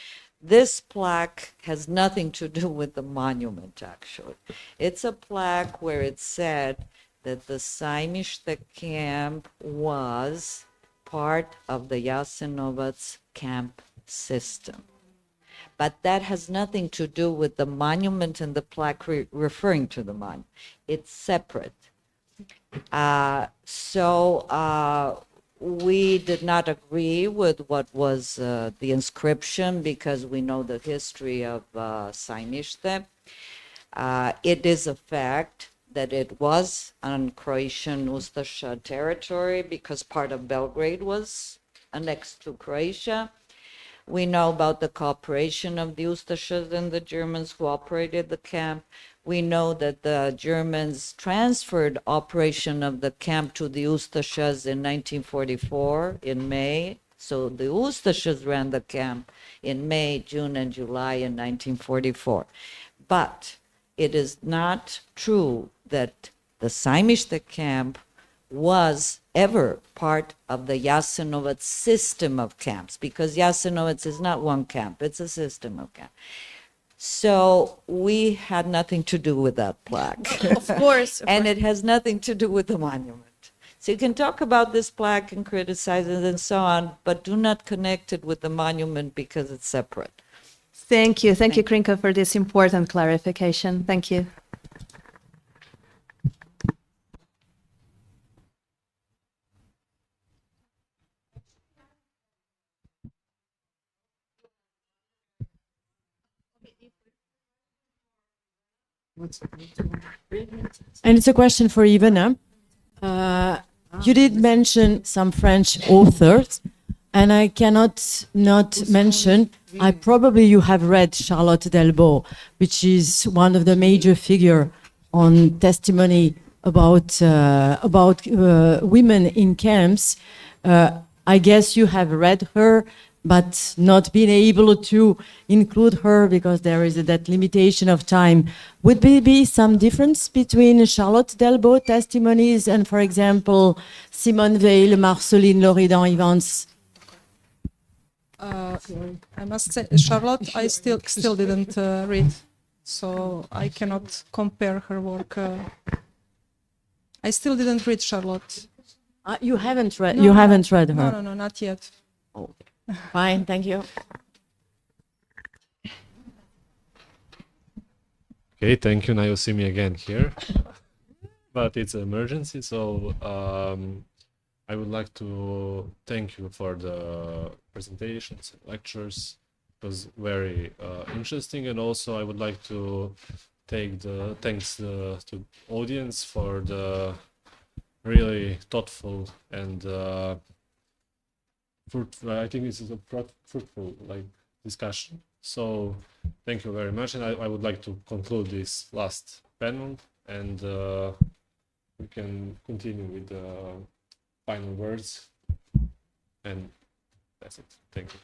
This plaque has nothing to do with the monument, actually. It's a plaque where it said that the Sajmište camp was part of the Jasenovac camp system. But that has nothing to do with the monument and the plaque referring to the monument. It's separate. We did not agree with what was the inscription because we know the history of Sajmište. It is a fact that it was on Croatian Ustaša territory because part of Belgrade was annexed to Croatia. We know about the cooperation of the Ustašas and the Germans who operated the camp. We know that the Germans transferred operation of the camp to the Ustašas in 1944 in May. So the Ustašas ran the camp in May, June, and July in 1944. But it is not true that the Sajmište camp was ever part of the Jasenovac system of camps, because Jasenovac is not one camp, it's a system of camps. So we had nothing to do with that plaque. Of course. And it has nothing to do with the monument. So you can talk about this plaque and criticize it and so on, but do not connect it with the monument because it's separate. Thank you. Thank you, Krinka, for this important clarification. Thank you. And it's a question for Ivana. You did mention some French authors, and I cannot not mention, you have read Charlotte Delbo, which is one of the major figure on testimony about women in camps. I guess you have read her, but not being able to include her because there is that limitation of time. Would there be some difference between Charlotte Delbo testimonies and, for example, Simone Weil, Marceline Loridan, Yvonne? I must say, Charlotte, I still didn't read, so I cannot compare her work. I still didn't read Charlotte. You haven't read. You haven't read her. No, not yet. Oh. Fine, thank you. Okay, thank you. Now you see me again here. But it's an emergency, so I would like to thank you for the presentations and lectures. It was very interesting, and also I would like to take the thanks to audience for the really thoughtful and fruitful. I think this is a fruitful discussion. So thank you very much, and I would like to conclude this last panel, and we can continue with the final words, and that's it. Thank you.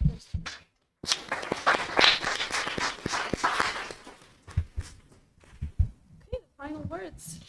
Final words.